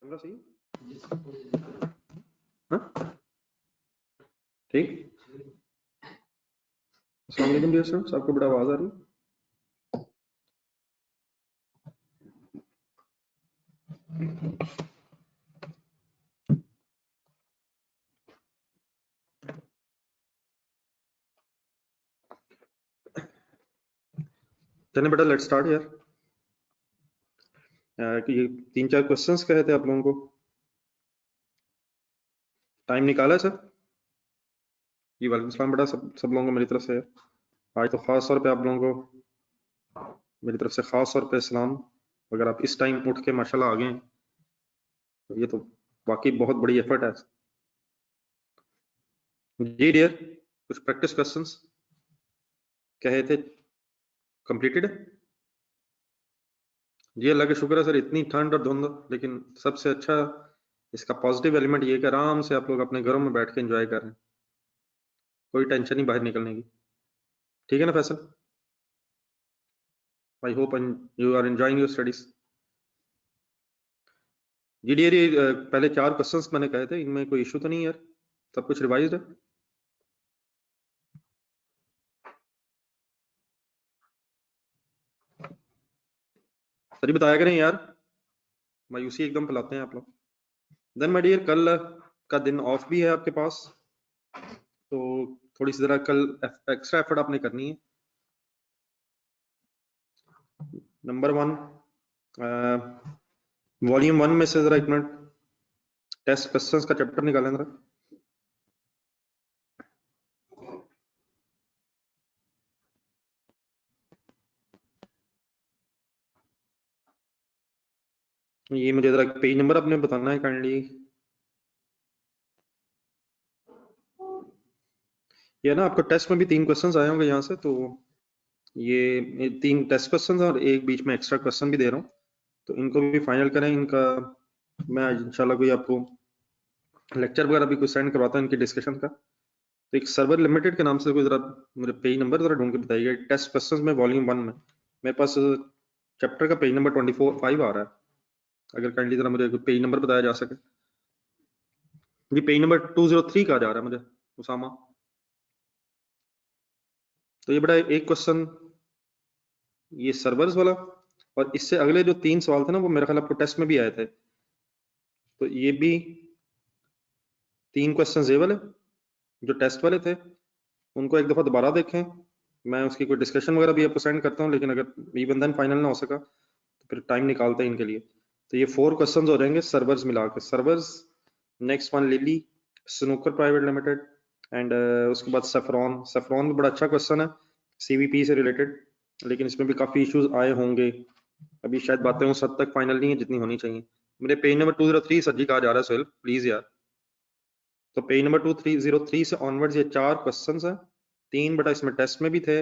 Camera सही हाँ ठीक। अस्सलाम वालेकुम डियर स्टूडेंट्स, आपको बड़ा आवाज आ रही है? चलिए बेटा लेट्स स्टार्ट यार। कि ये 3-4 क्वेश्चंस कहे थे आप लोगों को, टाइम निकाला है सर? जी वालेकुम सलाम बेटा, सब लोगों को मेरी तरफ से आज तो खास तौर पे आप लोगों को मेरी तरफ से खास तौर पे सलाम। अगर आप इस टाइम उठ के माशाल्लाह आ गए हैं तो ये तो वाकई बहुत बड़ी एफर्ट है। जी डियर, कुछ प्रैक्टिस क्वेश्चंस कहे थे, कंप्लीटेड है? जी अल्लाह का शुक्र है सर, इतनी ठंड और धुंध, लेकिन सबसे अच्छा इसका पॉजिटिव एलिमेंट ये है कि आराम से आप लोग अपने घरों में बैठ के एंजॉय कर रहे हैं, कोई टेंशन नहीं बाहर निकलने की। ठीक है ना Faisal? I hope you are enjoying your studies. जी डियर, ये पहले 4 क्वेश्चंस मैंने कहे थे, इनमें कोई इशू तो नहीं यार? सब कुछ रिवाइज्ड है? सर बताया करें यार, मायूसी एकदम फैलाते हैं आप लोग। देन माय डियर, कल का दिन ऑफ भी है आपके पास, तो थोड़ी सी जरा कल एक्स्ट्रा एफर्ट आपने करनी है। नंबर 1, वॉल्यूम 1 में से जरा एक मिनट टेस्ट क्वेश्चंस का चैप्टर निकालें जरा। ये मुझे जरा पेज नंबर आपने बताना है काइंडली। ये ना आपको टेस्ट में भी 3 क्वेश्चंस आए होंगे यहाँ से, तो ये 3 टेस्ट क्वेश्चंस और एक बीच में एक्स्ट्रा क्वेश्चन भी दे रहा हूँ, तो इनको भी फाइनल करें। इनका मैं इंशाल्लाह कोई आपको लेक्चर वगैरह भी कुछ सेंड करवाता हूँ इनके डिस्कशन का। तो एक सर्वर लिमिटेड के नाम से कोई जरा मेरे पेज नंबर जरा ढूंढ के बताइएगा। टेस्ट क्वेश्चंस में वॉल्यूम 1 में मेरे पास चैप्टर का पेज नंबर 24-5 आ रहा है, अगर काइंडली जरा मुझे पेज नंबर बताया जा सके। जी पेज नंबर 203 का जा रहा है मुझे उसामा। तो ये बड़ा एक क्वेश्चन ये सर्वर्स वाला, और इससे अगले जो 3 सवाल थे ना वो मेरे ख्याल आपको टेस्ट में भी आए थे, तो ये भी 3 क्वेश्चन ये वाले जो टेस्ट वाले थे, उनको एक दफा दोबारा देखें। मैं उसकी कोई डिस्कशन वगैरह भी आपको सेंड करता हूँ, लेकिन अगर इवन देन फाइनल ना हो सका तो फिर टाइम निकालते हैं इनके लिए। तो ये 4 क्वेश्चंस हो जाएंगे सर्वर्स मिला के। Servers, next one lily snooker private limited, and उसके बाद सेफ्रॉन। सेफ्रॉन भी बड़ा अच्छा क्वेश्चन है सीवीपी से रिलेटेड, लेकिन इसमें भी काफी इश्यूज आए होंगे, अभी शायद बातें उस हद तक फाइनल नहीं है जितनी होनी चाहिए। मेरे पेज नंबर 203 सर जी कहा जा रहा है सोहेल, प्लीज यार। तो पेज नंबर 2303 से ऑनवर्ड्स ये 4 क्वेश्चंस हैं, 3 बटा इसमें टेस्ट में भी थे,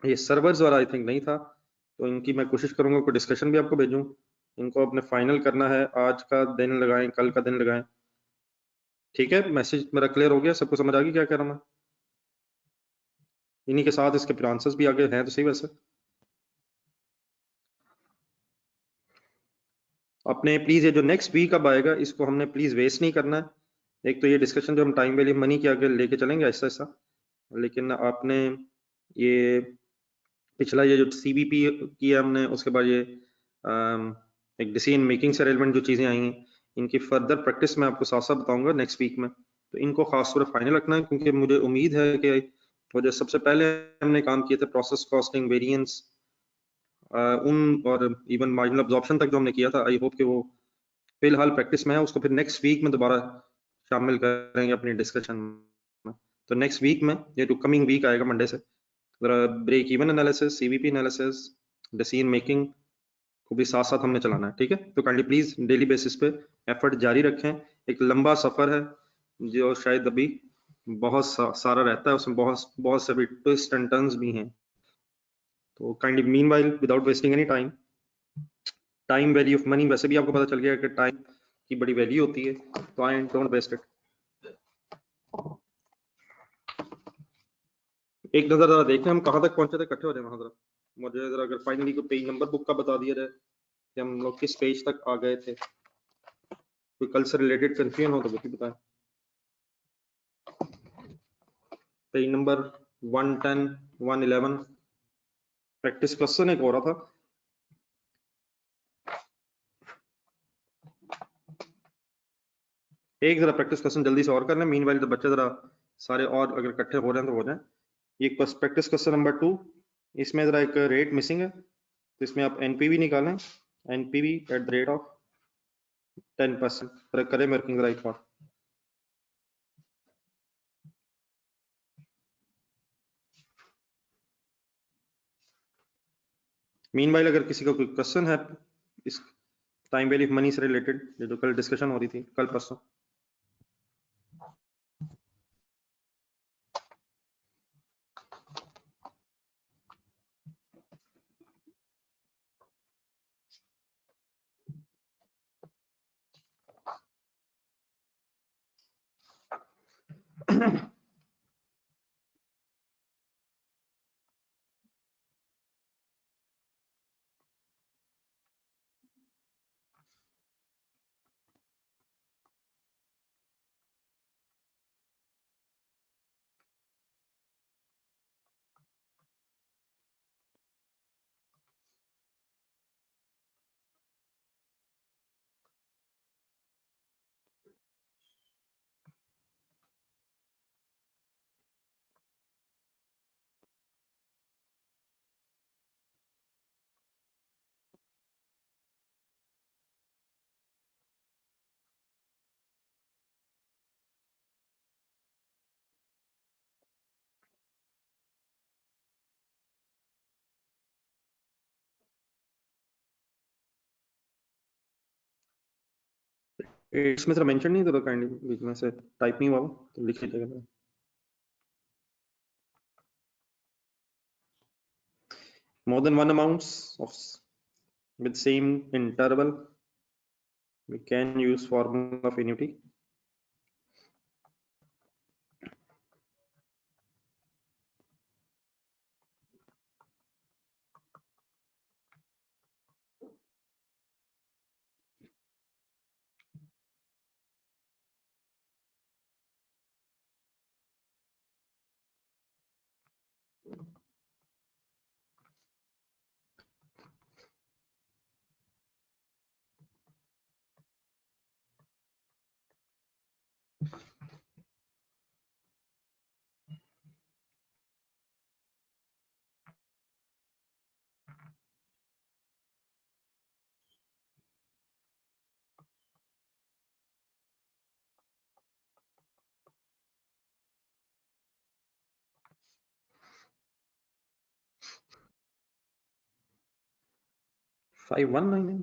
ये सर्वर्स वाला आई थिंक नहीं था, तो इनकी मैं कोशिश करूंगा कोई डिस्कशन भी आपको भेजूं। इनको अपने फाइनल करना है, आज का दिन लगाएं, कल का दिन लगाएं। ठीक है, मैसेज मेरा क्लियर हो गया? सबको समझ आ गई क्या कह रहा हूं मैं? इन्हीं के साथ इसके फिर आंसर्स भी आगे हैं तो सही। वैसे अपने प्लीज ये जो नेक्स्ट वीक अब आएगा इसको हमने प्लीज वेस्ट नहीं करना है। एक तो ये डिस्कशन जो हम टाइम वैल्यू मनी के आगे लेके चलेंगे ऐसा ऐसा, लेकिन आपने ये पिछला ये जो सीबीपी किया हमने, उसके बाद ये एक डिसीजन मेकिंग से रिलेवेंट जो चीजें आई हैं, इनकी फर्दर प्रैक्टिस मैं आपको साथ साथ बताऊंगा नेक्स्ट वीक में। तो इनको खास तौर पर फाइनल रखना है, क्योंकि मुझे उम्मीद है कि वो जो सबसे पहले हमने काम किए थे प्रोसेस कॉस्टिंग वेरिएंस उन और इवन मार्जिनल अब्जॉर्प्शन तक जो हमने किया था, आई होप कि वो फिलहाल प्रैक्टिस में है, उसको फिर नेक्स्ट वीक में दोबारा शामिल करेंगे अपनी डिस्कशन में। तो नेक्स्ट वीक में ये जो कमिंग वीक आएगा मंडे से, break even analysis, CVP analysis, decision making को भी साथ साथ हमने चलाना है। ठीक है, तो काइंडली प्लीज डेली बेसिस पे एफर्ट जारी रखें। एक लंबा सफर है जो शायद अभी बहुत सारा रहता है, उसमें बहुत बहुत से भी ट्विस्ट एंड टर्न्स भी हैं। तो kindly meanwhile without wasting any time, time value of money वैसे भी आपको पता चल गया कि टाइम की बड़ी वैल्यू होती है, तो आई डोंट वेस्ट इट। एक नजर जरा देखें हम कहाँ तक पहुंचे थे, इकट्ठे हो जाए वहां जरा। मुझे जरा अगर फाइनली को पेज नंबर बुक का बता दिया जाए कि हम लोग किस पेज तक आ गए थे। कोई कल से रिलेटेड कंफ्यूजन हो तो वो भी बताएं। पेज नंबर 110 111 प्रैक्टिस क्वेश्चन एक हो रहा था। एक जरा प्रैक्टिस क्वेश्चन जल्दी से और कर लें, मीनवाइल तो बच्चे जरा सारे और अगर इकट्ठे हो रहे हैं तो हो जाए। ये प्रैक्टिस क्वेश्चन नंबर 2, इसमें जरा एक रेट मिसिंग है, तो इसमें आप एनपीवी निकालें, NPV at the rate of 10%, करें वर्किंग राइट फॉर। मीनवाइल अगर किसी का कोई क्वेश्चन है इस टाइम वैल्यू ऑफ मनी से रिलेटेड, जो कल डिस्कशन हो रही थी, कल परसों। इसमें जरा मेंशन नहीं, तो काइंडली बीच में से टाइप नहीं हुआ तो लिख लीजिएगा। More than one amounts of with same interval, we can use formula of annuity. Five 199.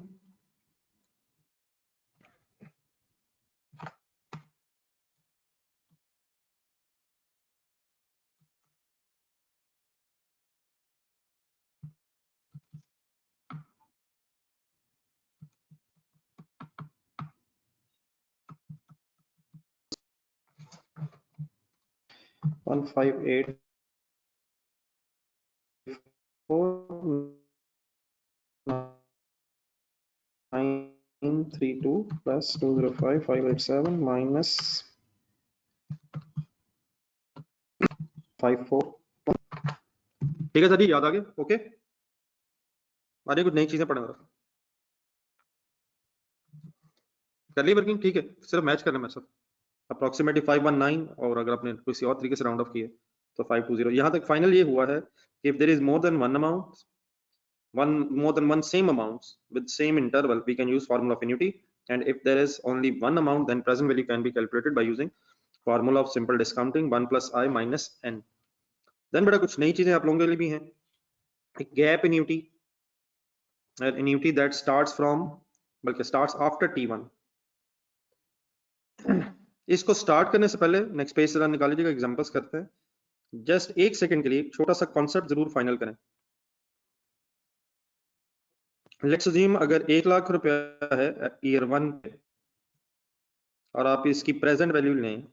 One 158 4 932 plus 205 587 minus 54। ठीक है सर जी, याद आ गया? ओके, अरे कुछ नई चीजें पढ़े कर ली वर्किंग, ठीक है, सिर्फ मैच करना मेरे साथ। अप्रोक्सीमेटली 519, और अगर आपने किसी और तरीके से राउंड ऑफ किए तो 520। यहाँ तक फाइनल ये हुआ है कि if there is more than one amount, more than one same amounts with same interval, we can use formula of annuity, and if there is only one amount, then present value can be calculated by using formula of simple discounting 1 plus I minus n। then बेटा कुछ नई चीजें आप लोगों के लिए भी हैं। एक gap annuity, annuity that starts from, बल्कि starts after T1। इसको स्टार्ट करने से पहले नेक्स्ट पेज से निकाल लीजिएगा, एग्जांपल्स करते हैं। जस्ट एक सेकंड के लिए छोटा सा कॉन्सेप्ट जरूर फाइनल करें। लेट्स अज्यूम अगर 1 लाख रुपया है ईयर 1 पे, और आप इसकी प्रेजेंट वैल्यू लें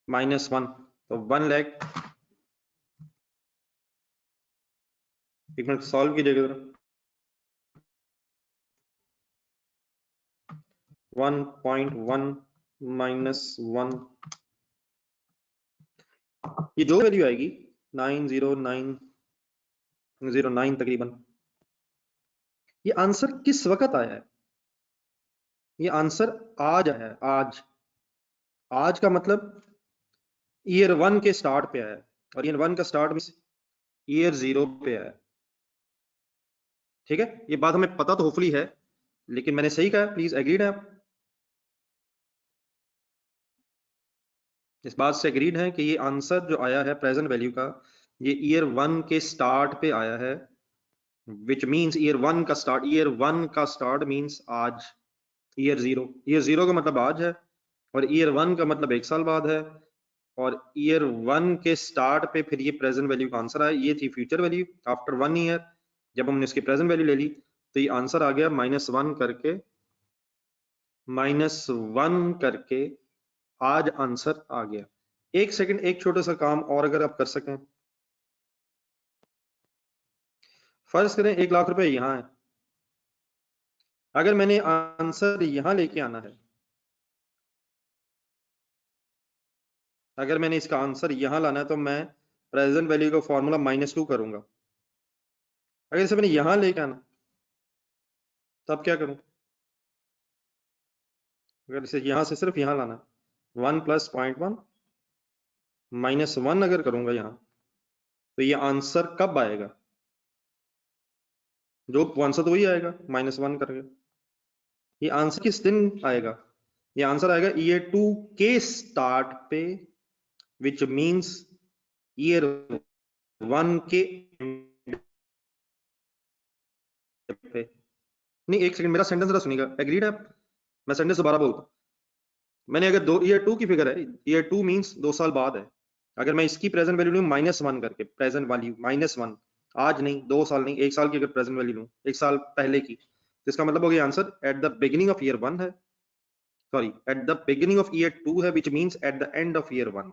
-1, तो 1 लाख, एक मिनट सॉल्व कीजिएगा जरा। 1.1 माइनस 1, ये जो वैल्यू आएगी 90909 तकरीबन, ये आंसर किस वक्त आया है? ये आंसर आज आया है, आज का मतलब ईयर 1 के स्टार्ट पे आया है, और ईयर 1 का स्टार्ट मींस ईयर 0 पे आया है। ठीक है, ये बात हमें पता तो होपफुली है, लेकिन मैंने सही कहा, प्लीज एग्रीड है आप? इस बात से एग्रीड है कि ये आंसर जो आया है प्रेजेंट वैल्यू का, ये ईयर 1 के स्टार्ट पे आया है, विच मींस ईयर 1 का स्टार्ट मींस आज। ईयर 0 का मतलब आज है, और ईयर 1 का मतलब 1 साल बाद है, और ईयर 1 के स्टार्ट पे फिर ये प्रेजेंट वैल्यू का आंसर आया, ये थी फ्यूचर वैल्यू आफ्टर 1 ईयर। जब हमने इसकी प्रेजेंट वैल्यू ले ली तो ये आंसर आ गया -1 करके आज आंसर आ गया। एक सेकंड, एक छोटा सा काम और अगर आप कर सकें, फर्ज करें 1 लाख रुपए यहां है, अगर मैंने आंसर यहां लेके आना है, अगर मैंने इसका आंसर यहां लाना है तो मैं प्रेजेंट वैल्यू का फॉर्मूला -2 करूंगा। अगर इसे मैंने यहां लेके आना तब क्या करूं? अगर इसे यहां से सिर्फ यहां लाना, 1 + 0.1 -1 अगर करूंगा यहां, तो ये आंसर कब आएगा? जो आंसर तो वही आएगा -1 करके। ये आंसर किस दिन आएगा? ये आंसर आएगा ईयर 2 के स्टार्ट पे, विच मींस ईयर 1 के end पे। नहीं, एक सेकंड, मेरा सेंटेंस जरा सुनिएगा, एग्रीड है आप? मैं सेंटेंस दोबारा बोलता हूं। मैंने अगर ईयर 2 की फिगर है, ईयर 2 मींस 2 साल बाद है, अगर मैं इसकी प्रेजेंट वैल्यू लूं -1 करके, प्रेजेंट वैल्यू -1, आज नहीं, 2 साल नहीं, 1 साल की अगर प्रेजेंट वैल्यू लूं, 1 साल पहले की, तो इसका मतलब हो गया answer eight the beginning of year 1 है, sorry eight the beginning of year 2 है, which means at the end of year 1।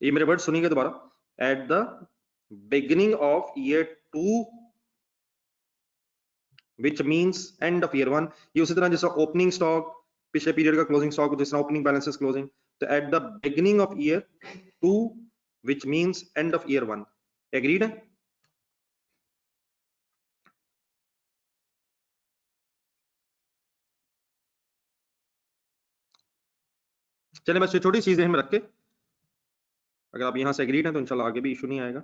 ये मेरे वर्ड सुनिएगा दोबारा, eight the beginning of year 2 which means and of year 1। ये उसी तरह जैसा ओपनिंग स्टॉक पिछले पीरियड का क्लोजिंग स्टॉक, जिस तरह ओपनिंग बैलेंसेस क्लोजिंग, तो eight the beginning of year 2 which means and of year 1। Agreed है? चले, बस ये छोटी चीजें हम रख के, अगर आप यहां से एग्रीड हैं तो इंशाल्लाह आगे भी इशू नहीं आएगा।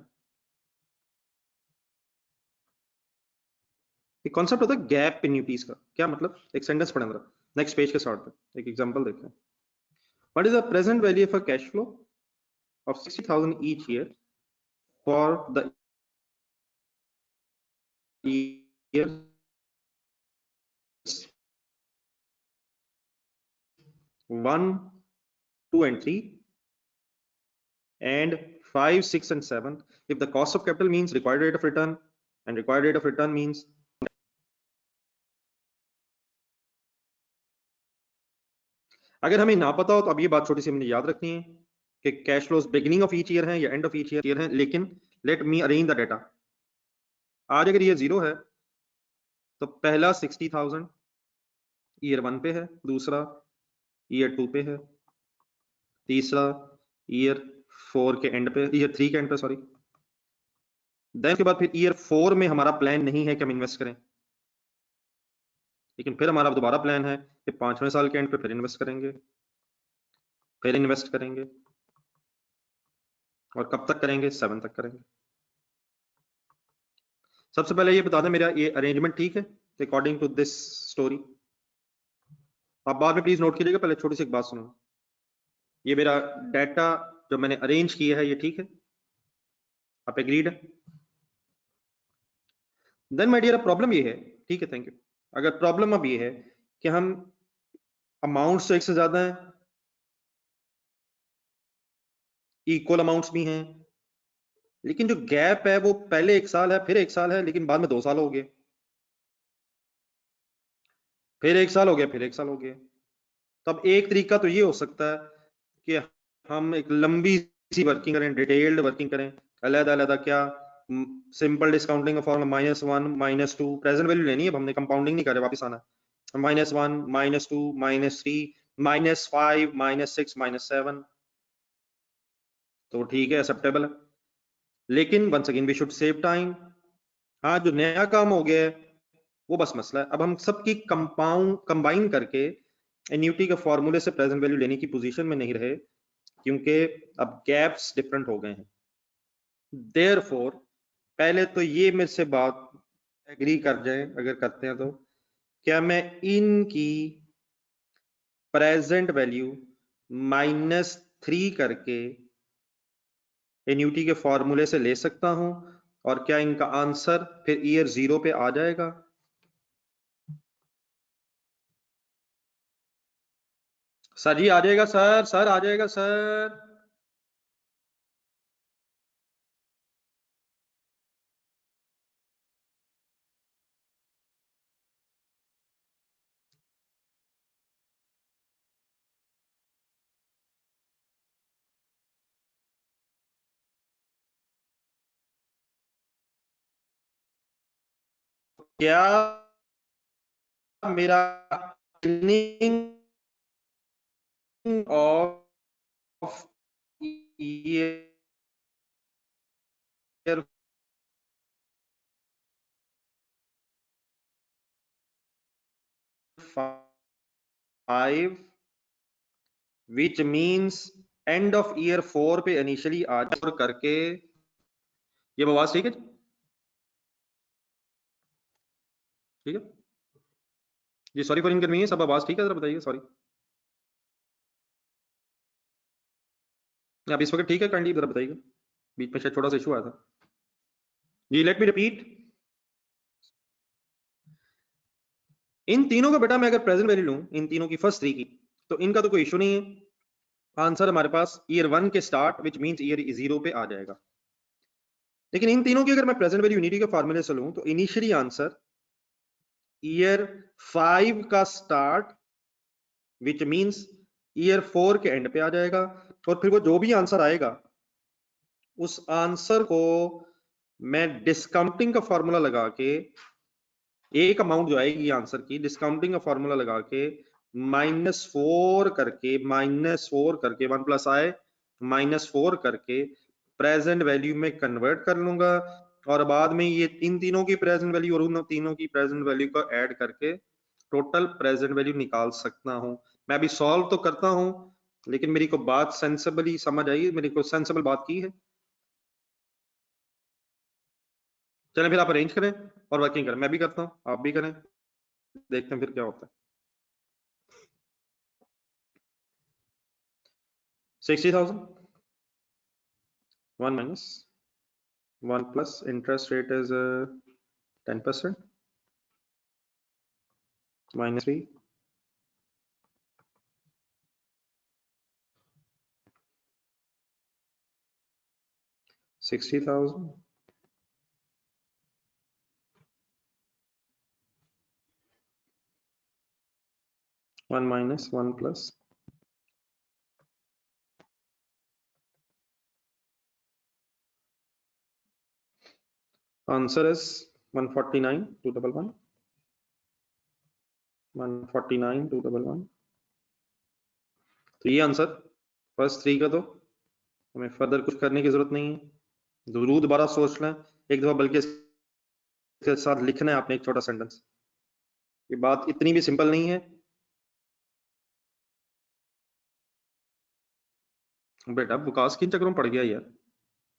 एक कॉन्सेप्ट होता है गैप एन्युटीज का, क्या मतलब? एक सेंटेंस पढ़ें जरा, नेक्स्ट पेज के स्टार्ट पे एक एग्जांपल देखते हैं। What is the present value of a cash flow of 60,000 each year for the year 1, 2 and 3 and 5, 6 and 7 if the cost of capital means required rate of return and required rate of return means अगर हमें ना पता हो तो अब ये बात छोटी सी हमने याद रखनी है कि cash flows beginning of each year है या एंड ऑफ ईच ईयर है, लेकिन let me arrange the data. आज अगर ये 0 है तो पहला 60,000 ईयर 1 पे है, दूसरा ईयर 2 पे है, तीसरा ईयर 4 के एंड पे, ईयर 3 के एंड पे, सॉरी। देन उसके बाद फिर ईयर 4 में हमारा प्लान नहीं है कि हम इन्वेस्ट करें, लेकिन फिर हमारा दोबारा प्लान है कि 5वें साल के एंड पे फिर इन्वेस्ट करेंगे, फिर इन्वेस्ट करेंगे, और कब तक करेंगे? 7 तक करेंगे। सबसे पहले ये बता दें, मेरा ये अरेंजमेंट ठीक है अकॉर्डिंग टू दिस स्टोरी? आप बाद में प्लीज नोट कीजिएगा, पहले छोटी सी एक बात सुनो, ये मेरा डाटा जो मैंने अरेंज किया है ये ठीक है? आप एग्रीड है? देन माय डियर प्रॉब्लम ये है, ठीक है, थैंक यू। अगर प्रॉब्लम अब ये है कि हम अमाउंट्स तो एक से ज्यादा है, इक्वल अमाउंट्स भी हैं, लेकिन जो गैप है वो पहले 1 साल है, फिर 1 साल है, लेकिन बाद में 2 साल हो गए, फिर 1 साल हो गया, फिर 1 साल हो गया। तब एक तरीका तो ये हो सकता है कि हम एक लंबी सी वर्किंग करें, डिटेल्ड वर्किंग करें, अलग अलग क्या, सिंपल डिस्काउंटिंग का फॉर्मूला -1 -2, प्रेजेंट वैल्यू लेनी है, अब हमने कंपाउंडिंग नहीं कर रहे, वापस आना, -1, -2, -3, -5, -6, -7, तो ठीक है, एक्सेप्टेबल है। लेकिन once again we should save time. हाँ, जो नया काम हो गया है वो बस मसला है, अब हम सबकी कंबाइन करके एन्युटी के फॉर्मूले से प्रेजेंट वैल्यू लेने की पोजीशन में नहीं रहे, क्योंकि अब गैप्स डिफरेंट हो गए हैं। देयरफॉर पहले तो ये मेरे से बात एग्री कर जाए, अगर करते हैं तो, क्या मैं इनकी प्रेजेंट वैल्यू -3 करके एन्युटी के फॉर्मूले से ले सकता हूं, और क्या इनका आंसर फिर ईयर 0 पे आ जाएगा? सर जी आ जाएगा, सर आ जाएगा सर। क्या मेरा of year 5 which means end of year 4 पे इनिशियली आ जाए करके, ये आवाज ठीक है? ठीक है जी, सॉरी फॉर इनकन्वीनियंस। सब आवाज ठीक है? जरा बताइए, सॉरी। आप इस वक्त ठीक है? काइंडली जरा बताइए, बीच में शायद छोटा सा इशू आया था। जी लेट मी रिपीट। इन तीनों का बेटा मैं अगर प्रेजेंट वैल्यू लूं, इन तीनों की फर्स्ट 3 की, तो इनका तो कोई इशू नहीं है। आंसर हमारे पास ईयर 1 के स्टार्ट विच मींस ईयर 0 पे आ जाएगा। लेकिन इन तीनों की अगर मैं प्रेजेंट वैल्यू यूनिटी के फॉर्मूले से लूं, तो इनिशियली आंसर ईयर 5 का स्टार्ट विच मींस ईयर 4 के एंड पे आ जाएगा। और फिर वो जो भी आंसर आएगा, उस आंसर को मैं डिस्काउंटिंग का फॉर्मूला लगा के, एक अमाउंट जो आएगी आंसर की, डिस्काउंटिंग का फॉर्मूला लगा के -4 करके 1 प्लस आए -4 करके प्रेजेंट वैल्यू में कन्वर्ट कर लूंगा, और बाद में ये इन तीनों की प्रेजेंट वैल्यू और उन तीनों की प्रेजेंट वैल्यू को ऐड करके टोटल प्रेजेंट वैल्यू निकाल सकता हूं। मैं अभी सॉल्व तो करता हूं, लेकिन मेरी को बात सेंसिबली समझ आई, मेरी को सेंसिबल बात की है। चलें फिर आप अरेंज करें और वर्किंग करें, मैं भी करता हूं, आप भी करें, देखते हैं फिर क्या होता है। 60,000, 1 minus 1 plus interest rate is 10% minus 3, 60,000 1 minus 1 plus answer is 149,211, 149,211। तो ये आंसर फर्स्ट 3 का, तो हमें फर्दर कुछ करने की जरूरत नहीं है, जरूर दोबारा सोच लें एक दफा, बल्कि इसके साथ लिखना है आपने एक छोटा सेंटेंस। ये बात इतनी भी सिंपल नहीं है बेटा, विकास किन चक्करों में पड़ गया यार।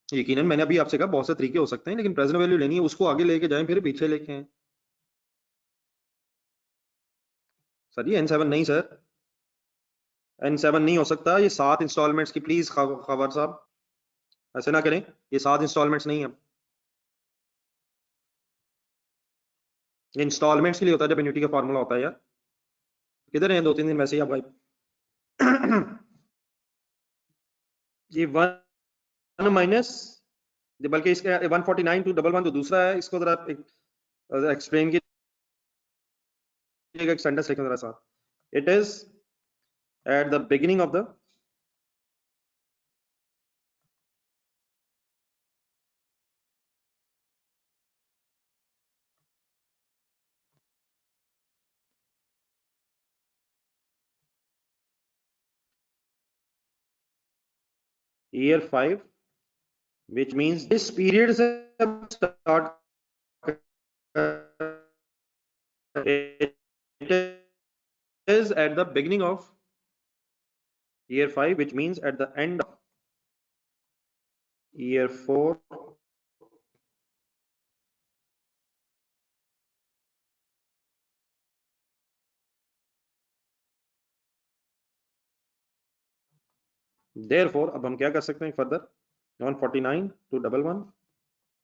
यकीनन मैंने अभी आपसे कहा बहुत से तरीके हो सकते हैं, लेकिन प्रेजेंट वैल्यू लेनी है, उसको आगे लेके जाएं फिर पीछे लेके आए। सर जी N7 नहीं सर, N7 नहीं हो सकता, ये 7 इंस्टॉलमेंट्स की, प्लीज खबर साहब ऐसे ना करें, ये 7 इंस्टॉलमेंट्स नहीं है। ये इंस्टॉलमेंट्स के लिए होता है जब एन्युटी का फॉर्मूला होता है यार। किधर है 2-3 दिन वैसे ही आप गायब। ये 1 माइनस, बल्कि इसका 149,211 तो दूसरा है, इसको जरा एक्सप्लेन कीजिएगा, एक सेंटेंस लिखना जरा सा। It is eight the beginning of the year 5, which means this period से start it is at the beginning of year 5, which means at the end of year 4 therefore अब हम क्या कर सकते हैं फर्दर 149 to 11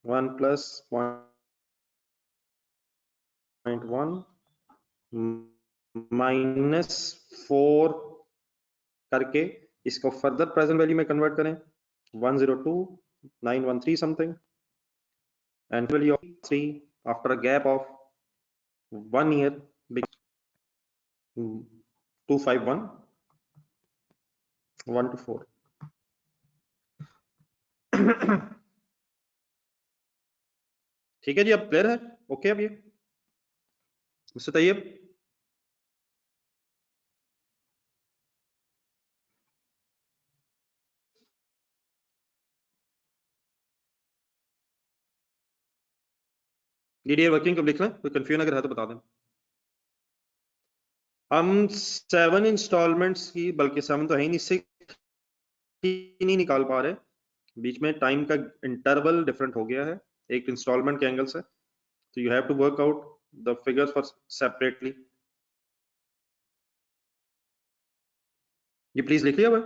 1 plus 0.1 minus 4 करके इसको further present value में कन्वर्ट करें 102 913 something and value of 3 after a gap of 1 year 251 1 to 4 ठीक है जी, अब क्लियर है? ओके अब ये मिस्टर तैयब डीडीआर वर्किंग कब लिख लें, कोई कंफ्यूजन अगर है तो बता दें। हम 7 इंस्टॉलमेंट्स की, बल्कि 7 तो है ही नहीं, 6 नहीं निकाल पा रहे, बीच में टाइम का इंटरवल डिफरेंट हो गया है एक इंस्टॉलमेंट के एंगल से, तो you have to work out the figures for separately. ये प्लीज लिख लिया भाई,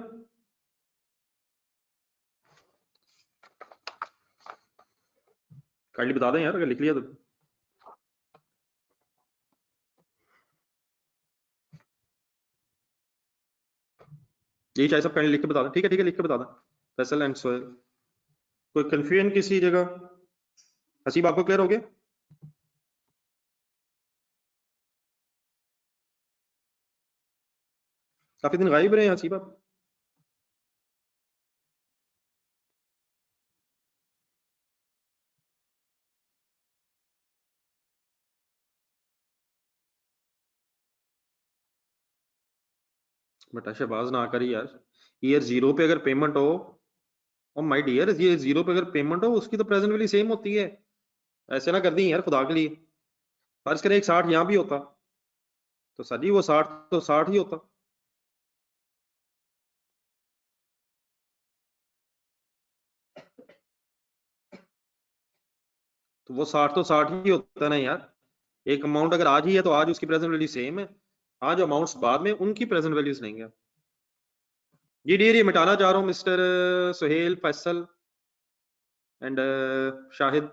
काइंडली बता दें यार अगर लिख लिया तो। यही चाहिए सब काइंडली लिख के बता दें। ठीक है लिख के बता दें। फैसल एंड सोहेल, कोई कंफ्यूजन किसी जगह? हसीब आपको क्लियर हो गया? काफी दिन गायब रहे हसीब आप। बेटा शहबाज ना करी यार, ईयर 0 पे अगर पेमेंट हो, ओ माय डियर, ये 0 पे अगर पेमेंट हो उसकी तो प्रेजेंट वैल्यू सेम होती है। ऐसे ना कर दी यार खुदा के लिए। फर्ज करें एक 60 यहाँ भी होता तो सर जी वो 60 तो 60 ही होता। तो वो 60 तो 60 ही होता है ना यार। एक अमाउंट अगर आज ही है तो आज उसकी प्रेजेंट वैल्यू सेम है, आज अमाउंट्स बाद में उनकी प्रेजेंट वैल्यूज लेंगे। जी डियर ये मिटाना चाह रहा हूँ मिस्टर सुहेल, फैसल एंड शाहिद।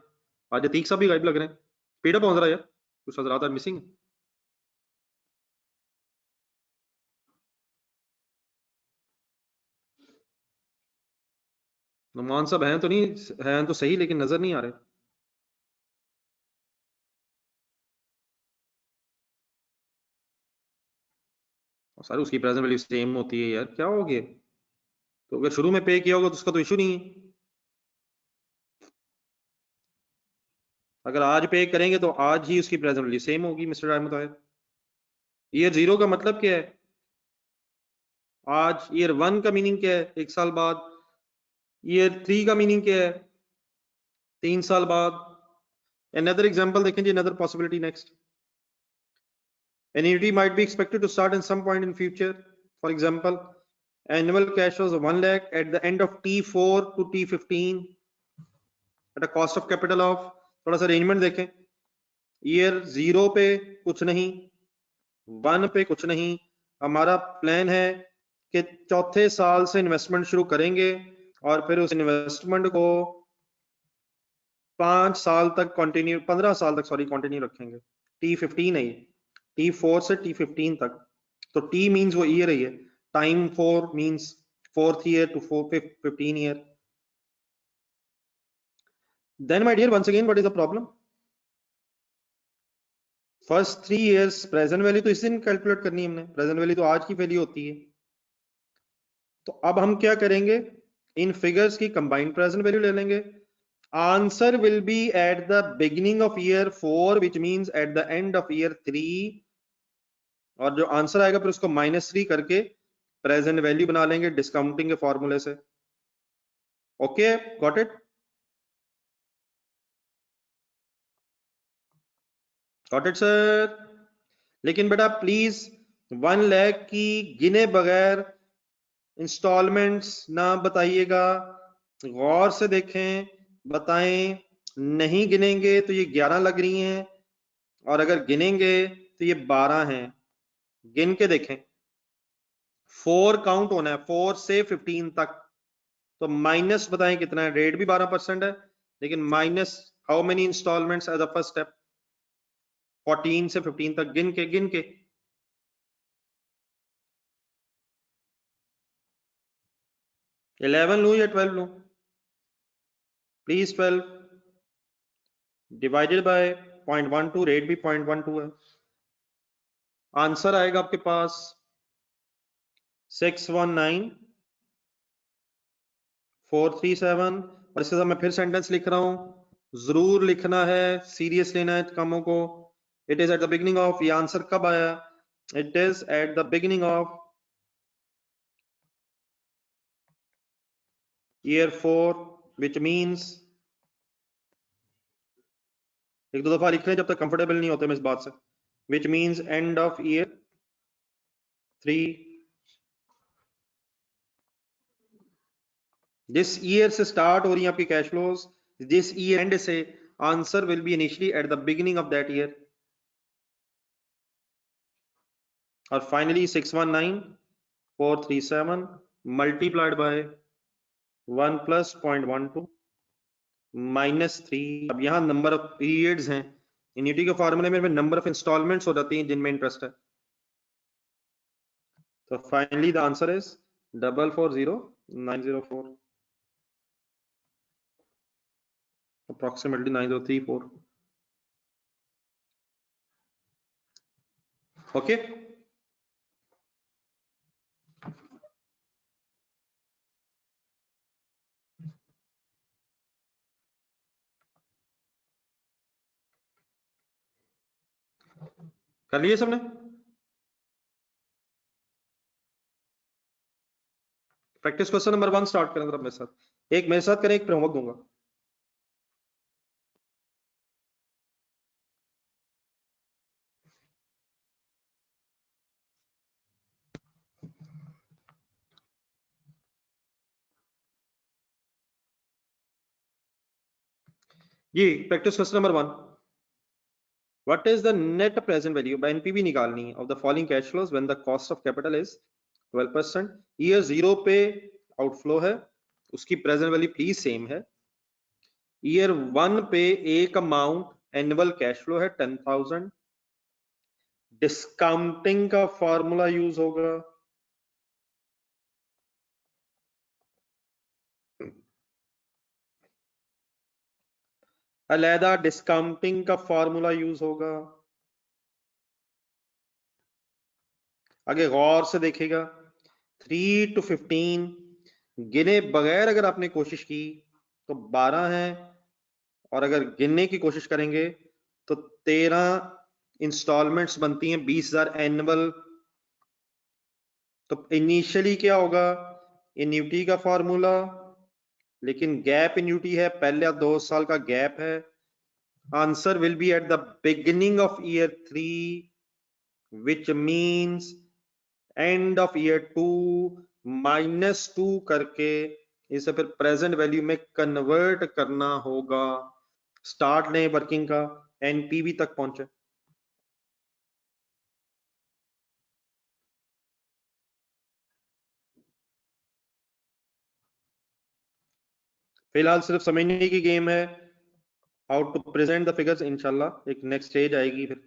आज अतीक साहब भी गायब लग रहे हैं, स्पीड अप पहुंच रहा है यार, कुछ हजरात आर मिसिंग। नुमान साहब हैं तो नहीं, हैं तो सही लेकिन नजर नहीं आ रहे। और सारी उसकी प्रेजेंट वैल्यू सेम होती है यार, क्या हो गया? तो अगर शुरू में पे किया होगा तो उसका तो इशू नहीं है। अगर आज पे करेंगे तो आज ही उसकी प्रेजेंट वैल्यू सेम होगी मिस्टर अहमद ताहिर। ईयर 0 का मतलब क्या है? आज। ईयर 1 का मीनिंग क्या है? 1 साल बाद। ईयर 3 का मीनिंग क्या है? 3 साल बाद। अनदर एग्जांपल देखें जी, another possibility next. Annuity might be expected to start at some point in future. For example, annual cash flows of 1 lakh at the end of T4 to T15 at a cost of capital of, थोड़ा सा arrangement देखें। Year 0 पे कुछ नहीं, 1 पे कुछ नहीं, हमारा प्लान है कि चौथे साल से इन्वेस्टमेंट शुरू करेंगे और फिर उस इन्वेस्टमेंट को 5 साल तक कंटिन्यू, 15 साल तक सॉरी कंटिन्यू रखेंगे। T15 है ये, T4 से T15 तक। तो T मींस वो ईयर है, time 4 means 4th year to 15 year. Then my dear once again what is the problem? First 3 years present value तो इस दिन कैलकुलेट करनी है हमने, प्रेजेंट वैल्यू तो आज की वैल्यू होती है। तो अब हम क्या करेंगे, इन फिगर्स की कंबाइंड प्रेजेंट वैल्यू ले लेंगे। Answer will be at the beginning of year 4 which means at the end of year 3, और जो आंसर आएगा फिर उसको -3 करके प्रेजेंट वैल्यू बना लेंगे डिस्काउंटिंग के फॉर्मूले से। Okay, got it, got it sir. लेकिन बेटा प्लीज 1 लाख की गिने बगैर इंस्टॉलमेंट्स ना बताइएगा, गौर से देखें, बताएं। नहीं गिनेंगे तो ये 11 लग रही हैं, और अगर गिनेंगे तो ये 12 हैं। गिन के देखें, 4 काउंट होना है, 4 से 15 तक। तो माइनस बताएं कितना है, रेट भी 12% है, लेकिन minus how many instalments as a first step, 14 से 15 तक गिन के 11 लूं या 12 लूं? प्लीज 12 डिवाइडेड बाय 0.12, रेट भी 0.12 है। आंसर आएगा आपके पास 619437। और इसके साथ मैं फिर सेंटेंस लिख रहा हूं, जरूर लिखना है, सीरियस लेना है कामों को। It is eight the beginning of, ये आंसर कब आया? It is eight the beginning of year 4, which means, एक दो दफा लिख रहे हैं जब तक कंफर्टेबल नहीं होते मैं इस बात से, which means end of year 3। जिस ईयर से स्टार्ट हो रही है आपकी कैश फ्लोज, जिस ईयर एंड से, answer will be initially at the beginning of that year. और finally 619437 multiplied by 1 plus 0.12 minus 3। अब यहां नंबर ऑफ पीरियड्स हैं, इन्यूटी के फॉर्मूले में नंबर ऑफ इंस्टॉलमेंट्स हो जाती हैं जिनमें इंटरेस्ट है। तो finally the answer is 440904, approximately 9034। Okay, कर लिए सबने? प्रैक्टिस क्वेश्चन नंबर 1 स्टार्ट करें जरा मेरे साथ, एक मेरे साथ करें, एक होमवर्क दूंगा। ये practice question number 1, what is the net present value, NPV निकालनी है, of the following cash flows when the cost of capital is 12%। Year 0 पे आउटफ्लो है, उसकी प्रेजेंट वैल्यू प्लीज सेम है। ईयर 1 पे एक अमाउंट एनुअल कैश फ्लो है 10,000। Discounting का फॉर्मूला यूज होगा, अलहदा डिस्काउंटिंग का फॉर्मूला यूज होगा। आगे गौर से देखेगा, 3 to 15 गिने बगैर अगर आपने कोशिश की तो 12 है, और अगर गिनने की कोशिश करेंगे तो 13 इंस्टॉलमेंट्स बनती हैं, 20,000 एनुअल। तो इनिशियली क्या होगा, एन्युटी का फॉर्मूला, लेकिन गैप एन्युटी है, पहले 2 साल का गैप है। Answer will be at the beginning of year 3, which means end of year 2 -2 करके इसे फिर प्रेजेंट वैल्यू में कन्वर्ट करना होगा। स्टार्ट लें वर्किंग का, एनपीवी तक पहुंचे। फिलहाल सिर्फ समझने की गेम है, how to present the figures. इंशाल्लाह एक नेक्स्ट स्टेज आएगी फिर।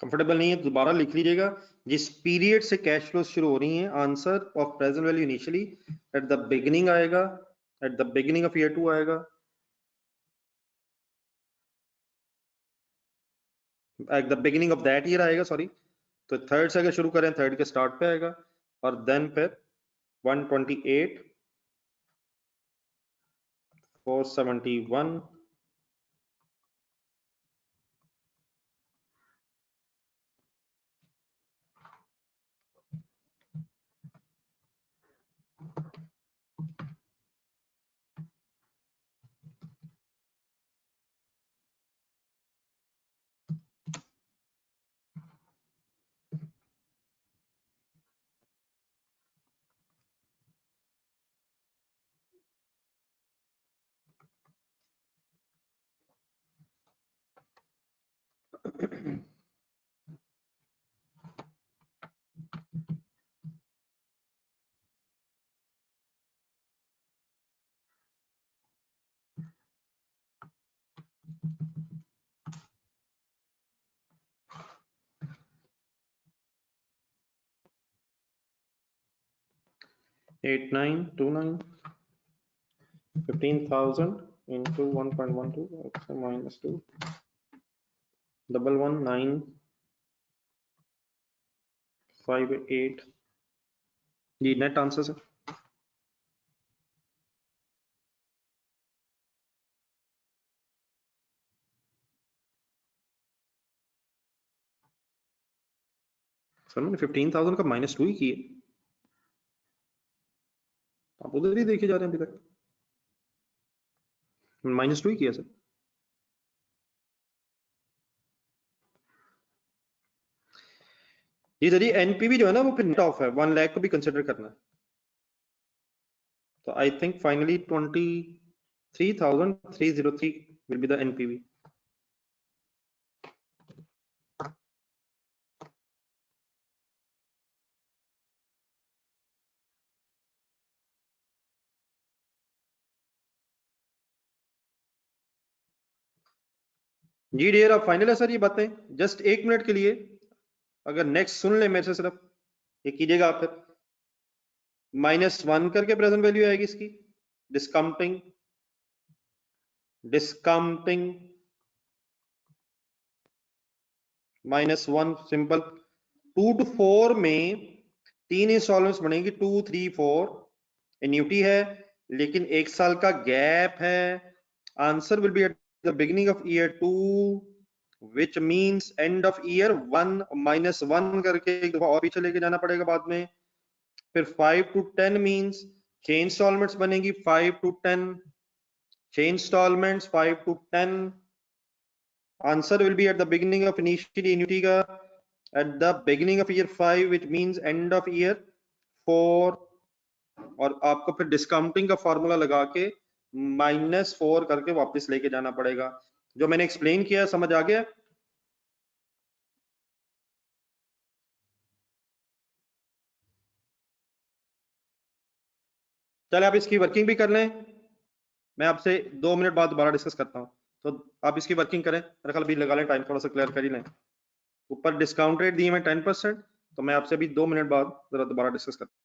कंफर्टेबल नहीं है तो दोबारा लिख लीजिएगा। जिस पीरियड से कैश फ्लो शुरू हो रही है, answer of present value initially at the beginning आएगा, at the beginning of year 2 आएगा, at the beginning of that year आएगा, सॉरी। तो थर्ड से अगर शुरू करें, थर्ड के स्टार्ट पे आएगा, और देन फिर 128, 471, 8929, 15,000 into 1.12 minus 2, 11958 जी नेट आंसर सर। सर मैंने 15,000 का -2 ही किए, आप उधर ही देखे जा रहे हैं अभी तक, -2 ही किया सर। ये जरिए एनपीवी जो है ना वो फिर नेट ऑफ है, 1 लाख को भी कंसिडर करना है। तो I think finally 23,303 will be the NPV. जी डियर, आप फाइनल है सर ये बातें? जस्ट 1 मिनट के लिए अगर नेक्स्ट सुन ले मेरे से, सिर्फ ये कीजिएगा आप फिर। -1 करके प्रेजेंट वैल्यू आएगी इसकी, डिस्काउंटिंग, डिस्काउंटिंग -1 सिंपल। 2 to 4 में 3 इंस्टॉलमेंट्स बनेगी, 2, 3, 4, एन्यूटी है लेकिन 1 साल का गैप है। Answer will be at the beginning of year 2 which means and of year 1, -1 करके एक दफा और पीछे लेके जाना पड़ेगा बाद में। फिर 5 to 10 मींस 6 इंस्टॉलमेंट्स बनेगी, 5 to 10, 6 instalments 5 to 10। Answer will be at the beginning of initial annuity का at the beginning of year 5 which means end of year 4, और आपको फिर डिस्काउंटिंग का फॉर्मूला लगा के -4 करके वापस लेके जाना पड़ेगा। जो मैंने एक्सप्लेन किया समझ आ गया? चले आप इसकी वर्किंग भी कर लें, मैं आपसे 2 मिनट बाद दोबारा डिस्कस करता हूँ। तो आप इसकी वर्किंग करें, मेरे ख्याल अभी लगा लें टाइम, थोड़ा सा क्लियर कर ही लें। ऊपर डिस्काउंट रेट दिए मैं 10%, तो मैं आपसे अभी 2 मिनट बाद जरा दोबारा डिस्कस करता हूँ।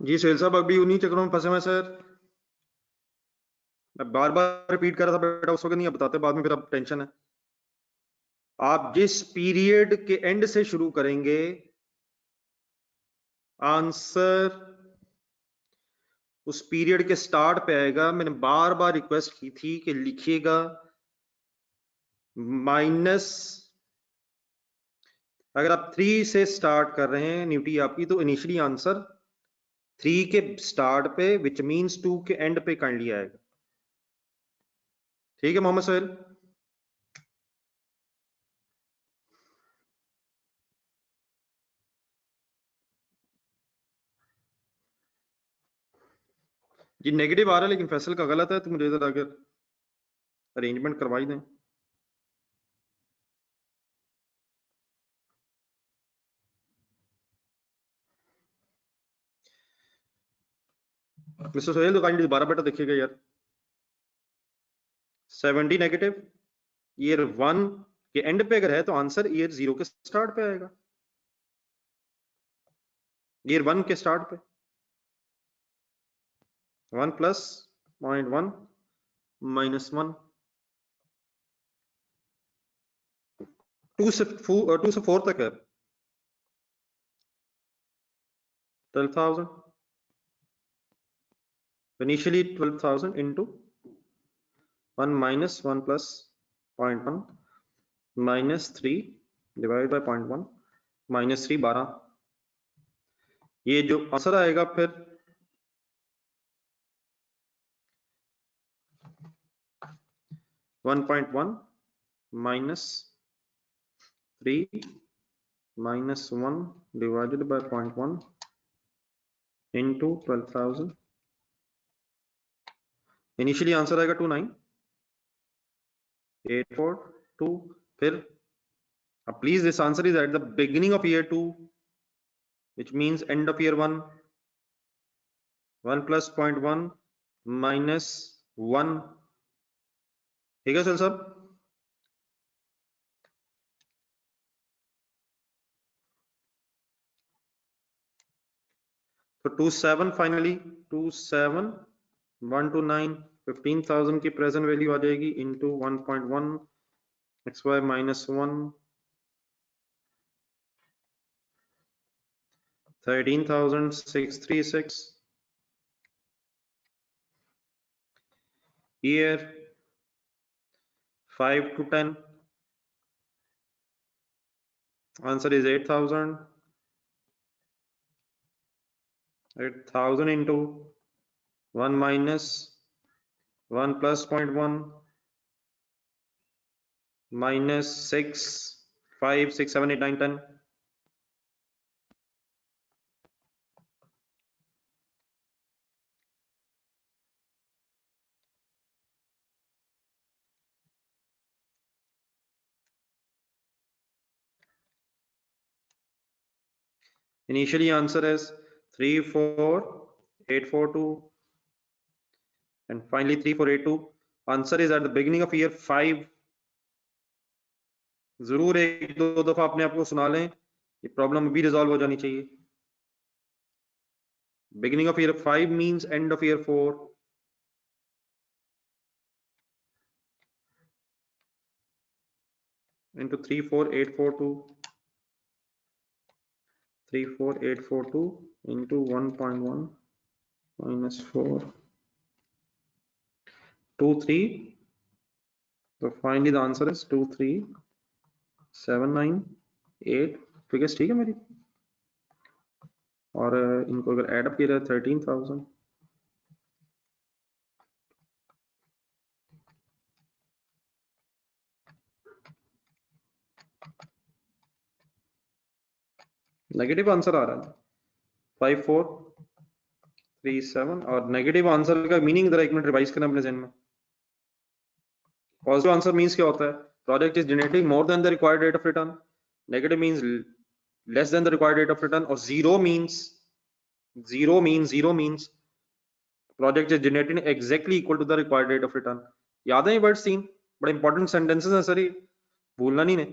जी सुहेल साहब अभी उन्हीं चक्रों में फंसे हुए सर, मैं बार बार रिपीट कर रहा था बेटा उस वक्त नहीं, अब बताते बाद में फिर अब टेंशन है। आप जिस पीरियड के एंड से शुरू करेंगे आंसर उस पीरियड के स्टार्ट पे आएगा। मैंने बार बार रिक्वेस्ट की थी कि लिखिएगा माइनस, अगर आप 3 से स्टार्ट कर रहे हैं न्यूटी आपकी, तो इनिशियली आंसर 3 के स्टार्ट पे विच मींस 2 के एंड पे काइंडली आएगा। ठीक है मोहम्मद सोहेल? जी नेगेटिव आ रहा है लेकिन फैसल का गलत है, तो मुझे जरा अगर अरेंजमेंट करवाई दें। मिस्टर सोहेल तो काइंडली दोबारा बेटा देखिएगा यार। 70 नेगेटिव ईयर 1 के एंड पे अगर है तो आंसर ईयर 0 के स्टार्ट पे आएगा, ईयर 1 के स्टार्ट पे 1 प्लस 0.1 माइनस 1, 2 से 4 तक है 12,000, initially 12,000 into 1 minus 1 plus 0.1 minus 3 divide by 0.1 minus 3 12, ये जो आंसर आएगा फिर 1.1 minus 3 minus 1 divided by 0.1 into 12,000, initially answer आएगा 29,842। फिर अब please this answer is eight the beginning of year 2 which means end of year 1, 1 plus 0.1 minus 1। ठीक है sir साहब? तो 27 फाइनली 27 129 15,000 की प्रेजेंट वैल्यू आ जाएगी into 1.1 xy minus 1 13,636 year 5 to 10 answer is 8,000 into 1 minus 1 plus 0.1 minus 6 5 6 7 8 9 10। Initially answer is 34842 and finally 3482. Answer is at the beginning of year 5। जरूर एक दो दफा अपने आप को सुना लें, ये प्रॉब्लम भी रिजॉल्व हो जानी चाहिए। Beginning of year 5 means end of year 4। into 34842 34842 into 1.1 minus 4 23। so finally the answer is 23798। Figures ठीक है मेरी, और इनको अगर ऐड अप किया जाए 13,000 नेगेटिव आंसर आ रहा है 5437। और नेगेटिव आंसर का मीनिंग जरा एक मिनट रिवाइज करना अपने जहन में। पॉजिटिव आंसर मींस क्या होता है? Project is generating more than the required rate of return, negative means less than the required rate of return, और zero means project is generating exactly equal to the required rate of return. याद है ये words 3 बड़े important sentences हैं sir, ये भूलना नहीं ने।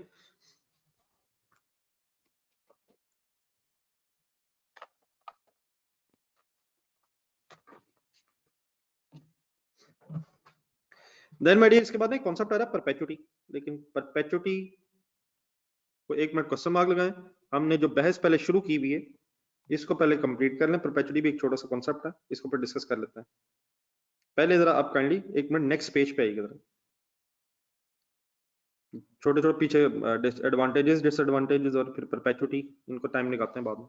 देन माय डियर इसके बाद एक कॉन्सेप्ट आ रहा है परपेचुटी, लेकिन परपेचुटी को 1 मिनट क्वेश्चन मार्क लगाएं। हमने जो बहस पहले शुरू की हुई है इसको पहले कंप्लीट कर लें। परपेचुटी भी एक छोटा सा कॉन्सेप्ट है, इसको पर डिस्कस कर लेते हैं। पहले जरा आप काइंडली 1 मिनट नेक्स्ट पेज पे आइएगा, जरा छोटे छोटे पीछे एडवांटेजेस डिसएडवांटेजेस और फिर परपेचुटी, इनको टाइम निकालते हैं बाद में।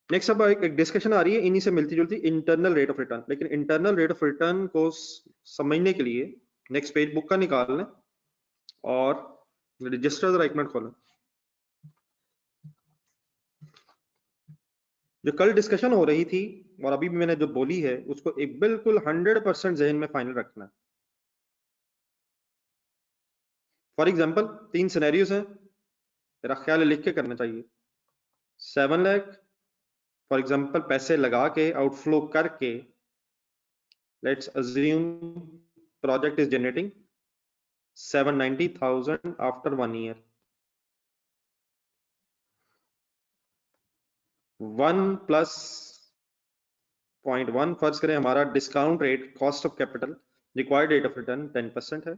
नेक्स्ट अब एक डिस्कशन आ रही है इन्हीं से मिलती जुलती, इंटरनल रेट ऑफ रिटर्न। लेकिन इंटरनल रेट ऑफ रिटर्न को समझने के लिए नेक्स्ट पेज बुक का निकाल लें और रजिस्टर जरा 1 मिनट खोलें। जो कल डिस्कशन हो रही थी और अभी भी मैंने जो बोली है उसको एक बिल्कुल 100% जहन में फाइनल रखना है। फॉर एग्जांपल 3 सिनेरियोस हैं, मेरा ख्याल है लिख के करना चाहिए। 7 लाख फॉर एग्जांपल पैसे लगा के आउटफ्लो करके, let's assume project is generating 790,000 after 1 year. 1 plus 0.1 फर्ज करें हमारा discount rate cost of capital required rate of return 10% है,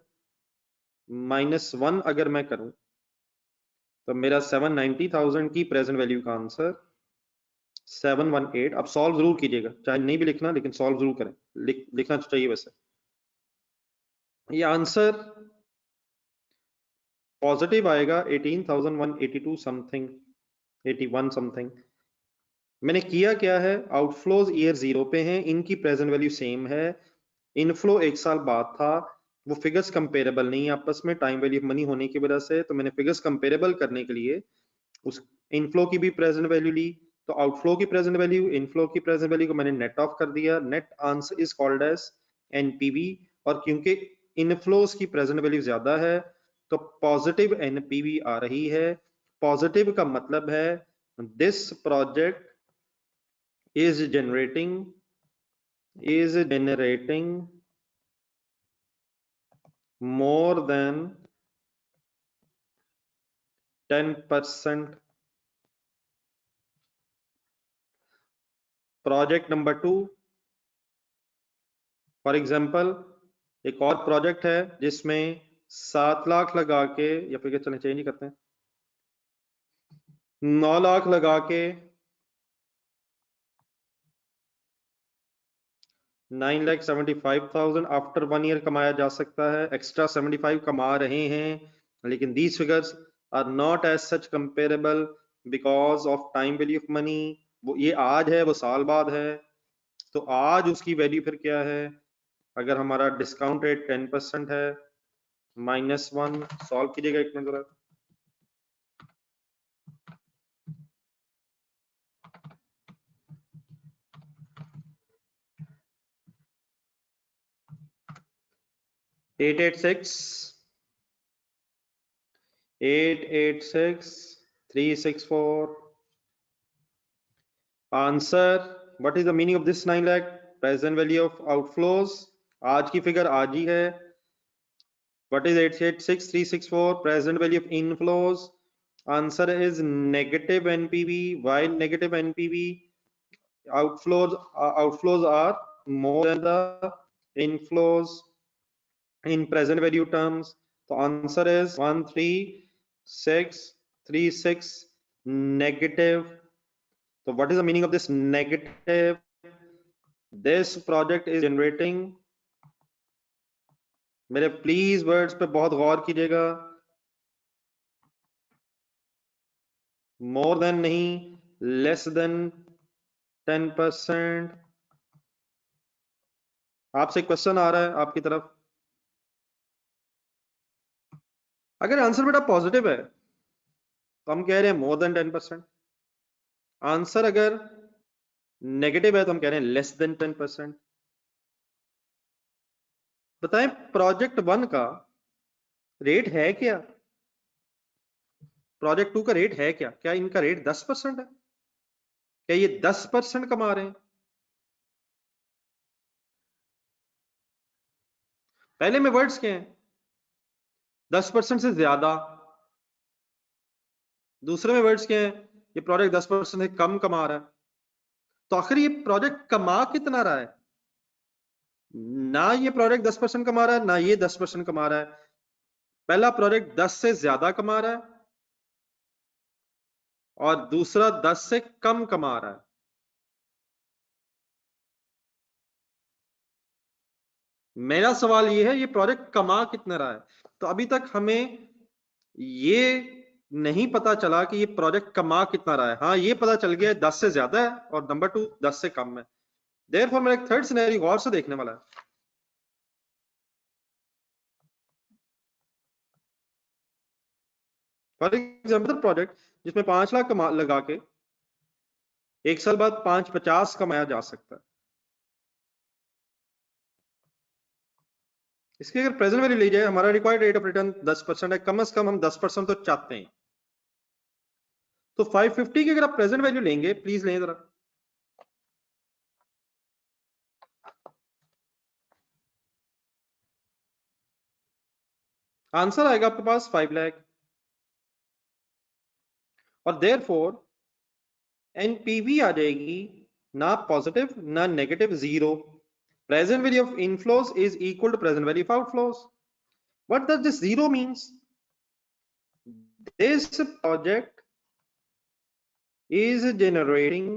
-1 अगर मैं करूं तो मेरा 790,000 की प्रेजेंट वैल्यू का आंसर 718। अब सॉल्व जरूर कीजिएगा, चाहे नहीं भी लिखना लेकिन सॉल्व जरूर करें, लिखना चाहिए वैसे। ये आंसर पॉजिटिव आएगा 18,182 समथिंग, 81 समथिंग। मैंने किया क्या है, आउटफ्लोज ईयर 0 पे हैं, इनकी प्रेजेंट वैल्यू सेम है, इनफ्लो 1 साल बाद था, वो फिगर्स कंपेरेबल नहीं है आपस में टाइम वैल्यू ऑफ मनी होने की वजह से। तो मैंने फिगर्स कंपेरेबल करने के लिए उस इनफ्लो की भी प्रेजेंट वैल्यू ली, तो आउटफ्लो की प्रेजेंट वैल्यू इनफ्लो की प्रेजेंट वैल्यू को मैंने नेट ऑफ कर दिया। Net answer is called as NPV, और क्योंकि इनफ्लोज की प्रेजेंट वैल्यू ज्यादा है तो पॉजिटिव एनपीवी आ रही है। पॉजिटिव का मतलब है this project is generating more than 10%। Project number 2 for example एक और प्रोजेक्ट है जिसमें 7 लाख लगा के, या फिर चलें चेंज ही करते हैं, 9 लाख लगा के 9,75,000 आफ्टर 1 ईयर कमाया जा सकता है। एक्स्ट्रा 75 कमा रहे हैं, लेकिन these figures are not as such comparable because of time value of money. वो ये आज है, वो साल बाद है, तो आज उसकी वैल्यू फिर क्या है, अगर हमारा डिस्काउंट रेट 10% है, -1 सॉल्व कीजिएगा 1 मिनट जरा। Eight eight six 364 answer. What is the meaning of this 9 lakh? Present value of outflows, आज की फिगर आज ही है। What is 886,364? Present value of inflows, answer is negative NPV. Why negative NPV? outflows are more than the inflows in present value terms. So answer is 13636 negative. So what is the meaning of this negative? This project is generating, मेरे please words पे बहुत गौर कीजिएगा, more than नहीं, less than 10%। आपसे question आ रहा है आपकी तरफ, अगर आंसर बेटा पॉजिटिव है तो हम कह रहे हैं मोर देन 10%, आंसर अगर नेगेटिव है तो हम कह रहे हैं लेस देन 10%। बताएं प्रोजेक्ट 1 का रेट है क्या, प्रोजेक्ट 2 का रेट है क्या? क्या इनका रेट 10% है? क्या ये 10% कमा रहे हैं? पहले में वर्ड्स क्या हैं? 10% से ज्यादा। दूसरे में वर्ड्स क्या हैं? ये प्रोजेक्ट 10% से कम कमा रहा है। तो आखिर ये प्रोजेक्ट कमा कितना रहा है? ना ये प्रोडक्ट 10% कमा रहा है, ना ये 10% कमा रहा है। पहला प्रोडक्ट 10 से ज्यादा कमा रहा है और दूसरा 10 से कम कमा रहा है। मेरा सवाल ये है, ये प्रोडक्ट कमा कितना रहा है? तो अभी तक हमें ये नहीं पता चला कि ये प्रोडक्ट कमा कितना रहा है। हाँ, ये पता चल गया 10 से ज्यादा है और नंबर 2 10 से कम है। देयरफॉर मेरा एक थर्ड सिनेरियो गौर से देखने वाला है। फॉर एग्जाम्पल प्रोडक्ट जिसमें 5 लाख कमा लगा के 1 साल बाद 550 कमाया जा सकता है। इसकी अगर प्रेजेंट वैल्यू ली जाए, हमारा रिक्वायर्ड रेट ऑफ रिटर्न 10% है, कम से कम हम 10% तो चाहते हैं। तो 550 की अगर आप प्रेजेंट वैल्यू लेंगे, प्लीज लें जरा। आंसर आएगा आपके पास 5 लाख। और देयरफॉर एनपीवी आ जाएगी ना पॉजिटिव ना negative, zero. Present value of inflows is equal to present value of outflows. What does this zero means? This project is generating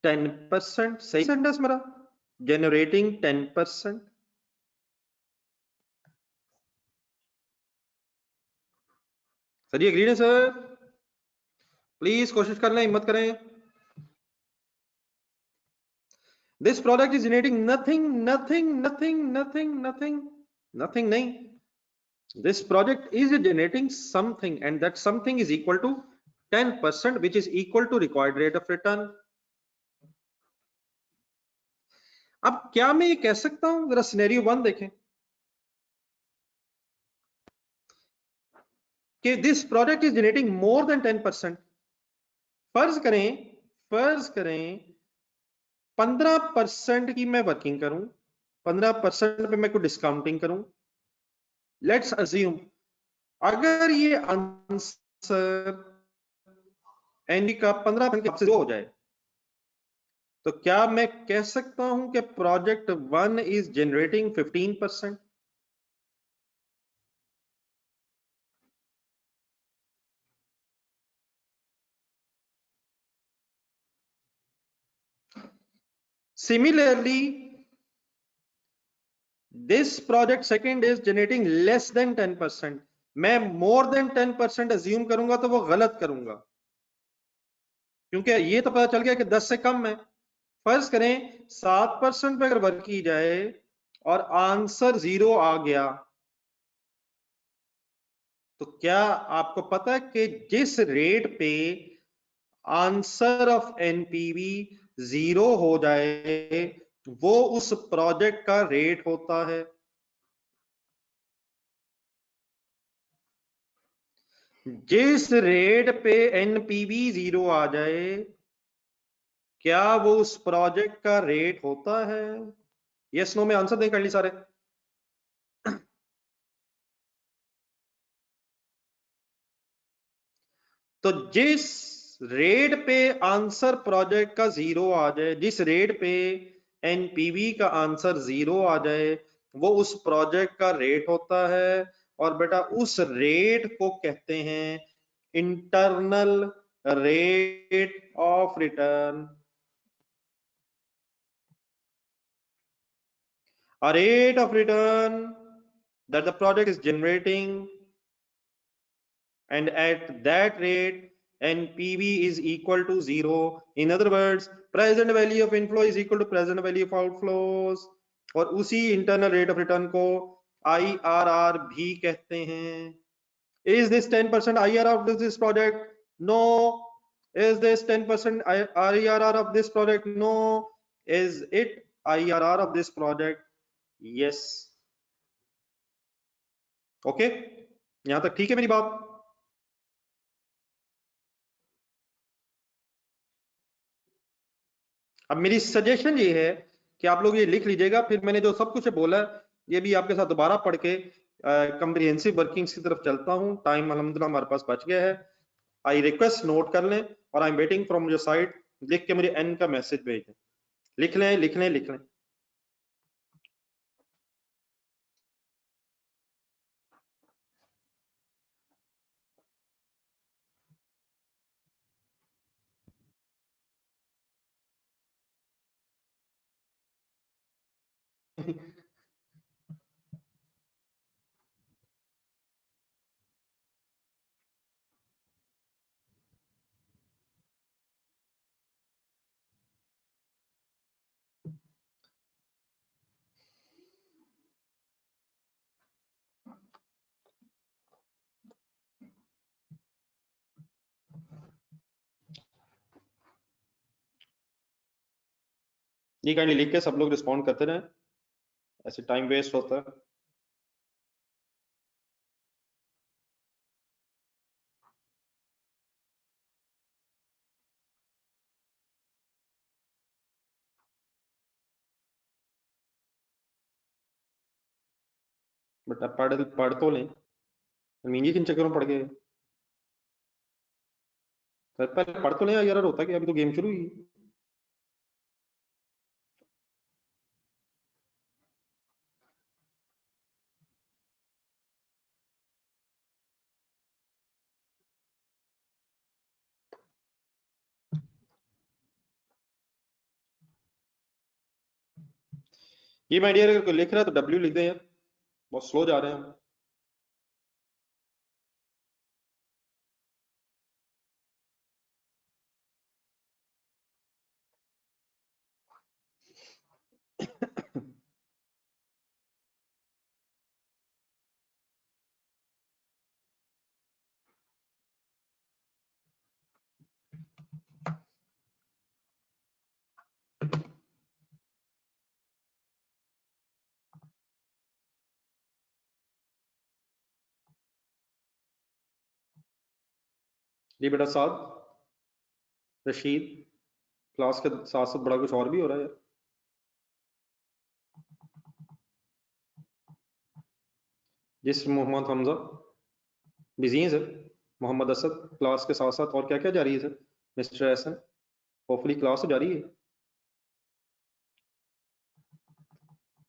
10%। सही सेंटेंस मेरा? generating 10%। सर ये एग्रीड है सर? प्लीज कोशिश कर लें, हिम्मत करें। This product is generating nothing, nothing, nothing, nothing, nothing, nothing नहीं। This project is generating something and that something is equal to 10%, which is equal to required rate of return। अब क्या मैं ये कह सकता हूं, जरा सिनेरियो 1 देखें कि this product is generating more then 10%। फर्ज करें 15% की मैं वर्किंग करूं, 15% पे मैं कोई डिस्काउंटिंग करूं। लेट्स अज्यूम अगर ये आंसर एनडी का 15% से हो जाए, तो क्या मैं कह सकता हूं कि project 1 is generating 15%? Similarly this project second is generating less than 10%। मैं मोर देन 10% अज्यूम करूंगा तो वो गलत करूंगा, क्योंकि ये तो पता चल गया कि 10 से कम है। फर्ज करें 7% पे अगर वर्क की जाए और आंसर 0 आ गया, तो क्या आपको पता है कि जिस रेट पे आंसर ऑफ एनपीवी 0 हो जाए वो उस प्रोजेक्ट का रेट होता है? जिस रेट पे एनपीवी 0 आ जाए, क्या वो उस प्रोजेक्ट का रेट होता है? यस नो में आंसर दें कर ली सारे। तो जिस रेट पे आंसर प्रोजेक्ट का 0 आ जाए, जिस रेट पे एनपीवी का आंसर 0 आ जाए, वो उस प्रोजेक्ट का रेट होता है। और बेटा उस रेट को कहते हैं internal rate of return. A rate of return that the project is generating, and at that rate NPV is equal to 0। in other words, present value of inflow is equal to present value of outflows। और उसी internal rate of return को IRR भी कहते हैं। Is this 10% IRR of this project? No. Is this 10% IRR of this project? No. Is it IRR of this project? Yes। Okay, यहां तक ठीक है मेरी बात? अब मेरी सजेशन ये है कि आप लोग ये लिख लीजिएगा, फिर मैंने जो सब कुछ बोला ये भी आपके साथ दोबारा पढ़ के कम्प्रिहेंसिव वर्किंग्स की तरफ चलता हूं। टाइम अल्हम्दुलिल्लाह हमारे पास बच गया है। आई रिक्वेस्ट नोट कर लें और I am waiting from your side लिख के मुझे एन का मैसेज भेज दें, लिख लें लिख लें लिख लें। ये काइंडली लिख के सब लोग रिस्पॉन्ड करते रहें, ऐसे टाइम वेस्ट होता है। बट अब पढ़ तो लें, मीनिंग किन चक्करों में पढ़ गए। पहले पढ़ तो लें यार, होता कि अभी तो गेम शुरू हुई। ये माय डियर अगर लिख रहा है तो डब्ल्यू लिख दें यार, बहुत स्लो जा रहे हैं हम। जी बेटा साथ रशीद, क्लास के साथ साथ बड़ा कुछ और भी हो रहा है यार। जिस मोहम्मद हमजा बिजी हैं सर, मोहम्मद असद क्लास के साथ साथ और क्या क्या जारी है sir, mister Ehsan hopefully class तो जारी है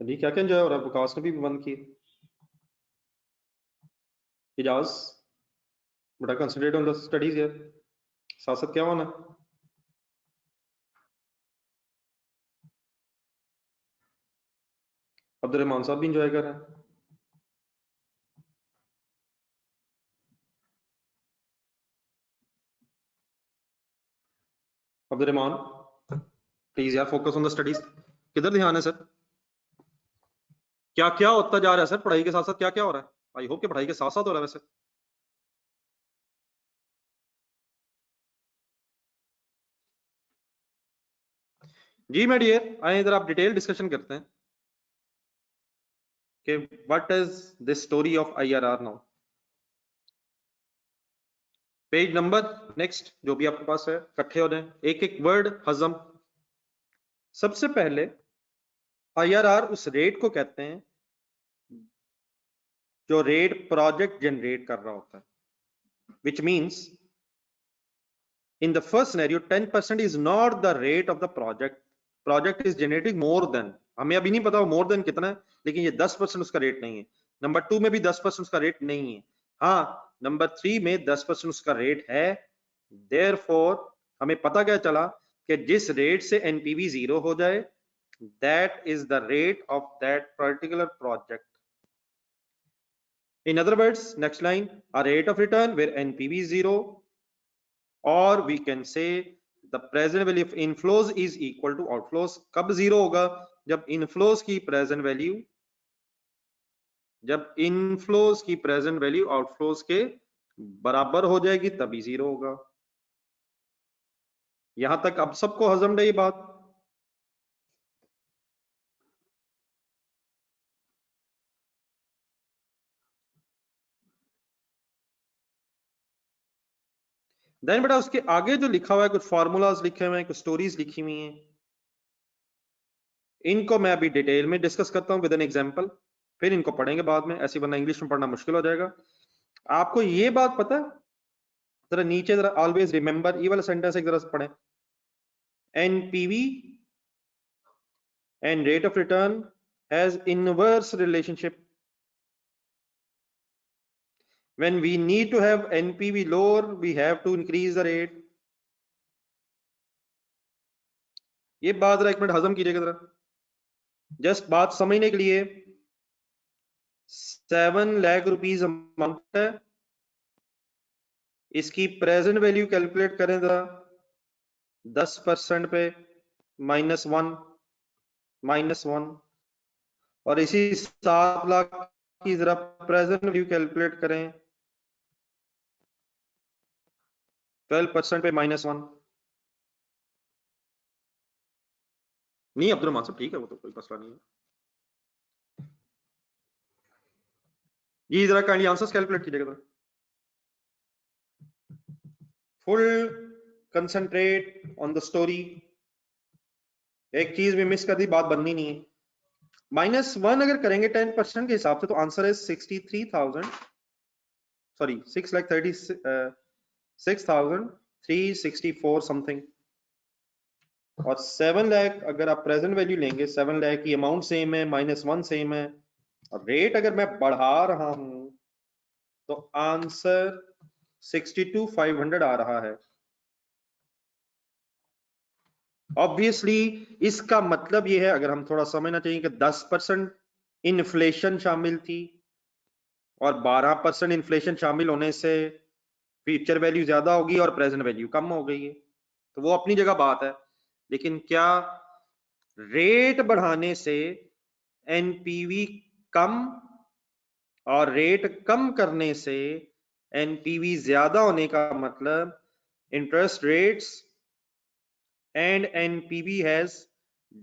जी। क्या क्या एंजॉय हो रहा है, विकास ने भी बंद की। इजाज बड़ा कंसंट्रेट ऑन द स्टडीज यार, साथ साथ क्या होना। अब्दुलरहमान साहब भी इंजॉय कर रहे हैं। अब्दुलरहमान प्लीज यार फोकस ऑन द स्टडीज, किधर ध्यान है सर। क्या क्या होता जा रहा है सर, पढ़ाई के साथ साथ क्या क्या हो रहा है। आई होप कि पढ़ाई के साथ साथ हो रहा है वैसे। जी मैं डियर आए इधर, आप डिटेल डिस्कशन करते हैं कि what is the story of IRR now. Page number next जो भी आपके पास है, इकट्ठे हो जाए, एक एक वर्ड हजम। सबसे पहले आईआरआर उस रेट को कहते हैं जो रेट प्रोजेक्ट जनरेट कर रहा होता है, which means in the first scenario 10% is not the rate of the project is generating more than, हमें अभी नहीं पता वो मोर देन कितना है, लेकिन ये 10% उसका रेट नहीं है। नंबर 2 में भी 10% उसका रेट नहीं है, हाँ नंबर 3 में 10% उसका रेट है। देयरफॉर हमें पता क्या चला कि जिस रेट से एनपीवी 0 हो जाए that is the rate of that particular project. In other words, next line, a rate of return where NPV is 0, or we can say the present value of inflows is equal to outflows. कब 0 होगा, जब inflows की present value, जब inflows की present value outflows के बराबर हो जाएगी तभी 0 होगा। यहां तक अब सबको हजम है ये बात। देन बेटा उसके आगे जो लिखा हुआ है, कुछ फॉर्मूलाज लिखे हुए हैं, कुछ स्टोरीज लिखी हुई हैं, इनको मैं अभी डिटेल में डिस्कस करता हूं विद एन एग्जांपल, फिर इनको पढ़ेंगे बाद में, ऐसे वरना इंग्लिश में पढ़ना मुश्किल हो जाएगा। आपको ये बात पता है, जरा नीचे जरा ऑलवेज रिमेंबर ये वाला सेंटेंस एक जरा पढ़ें, NPV and rate of return has inverse relationship. When we need to have NPV lower, we have to increase the rate. ये बात जरा एक मिनट हजम कीजिएगा जरा, जस्ट बात समझने के लिए। 7 लाख रुपीस अमाउंट है, इसकी प्रेजेंट वैल्यू कैलकुलेट करें जरा 10% पे -1 और इसी 7 लाख की जरा प्रेजेंट वैल्यू कैलकुलेट करें 12% पे -1। नहीं अब्दुल रहमान साहब ठीक है, वो तो कोई मसला नहीं है। ये जरा काइंडली आंसर्स कैलकुलेट कीजिएगा जरा, full concentrate on the story. एक चीज भी मिस कर दी, बात बननी नहीं है। -1 अगर करेंगे 10% के हिसाब से तो आंसर है 6,364 समथिंग। और 7 लाख अगर आप प्रेजेंट वैल्यू लेंगे, 7 लाख की अमाउंट सेम है, -1 सेम है, और रेट अगर मैं बढ़ा रहा हूं तो आंसर 62,500 आ रहा है। ऑब्वियसली इसका मतलब ये है, अगर हम थोड़ा समझना चाहिए कि 10% इन्फ्लेशन शामिल थी और 12% इन्फ्लेशन शामिल होने से फ्यूचर वैल्यू ज्यादा होगी और प्रेजेंट वैल्यू कम हो गई है, तो वो अपनी जगह बात है। लेकिन क्या रेट बढ़ाने से एनपीवी कम और रेट कम करने से एनपीवी ज्यादा होने का मतलब interest rates and NPV has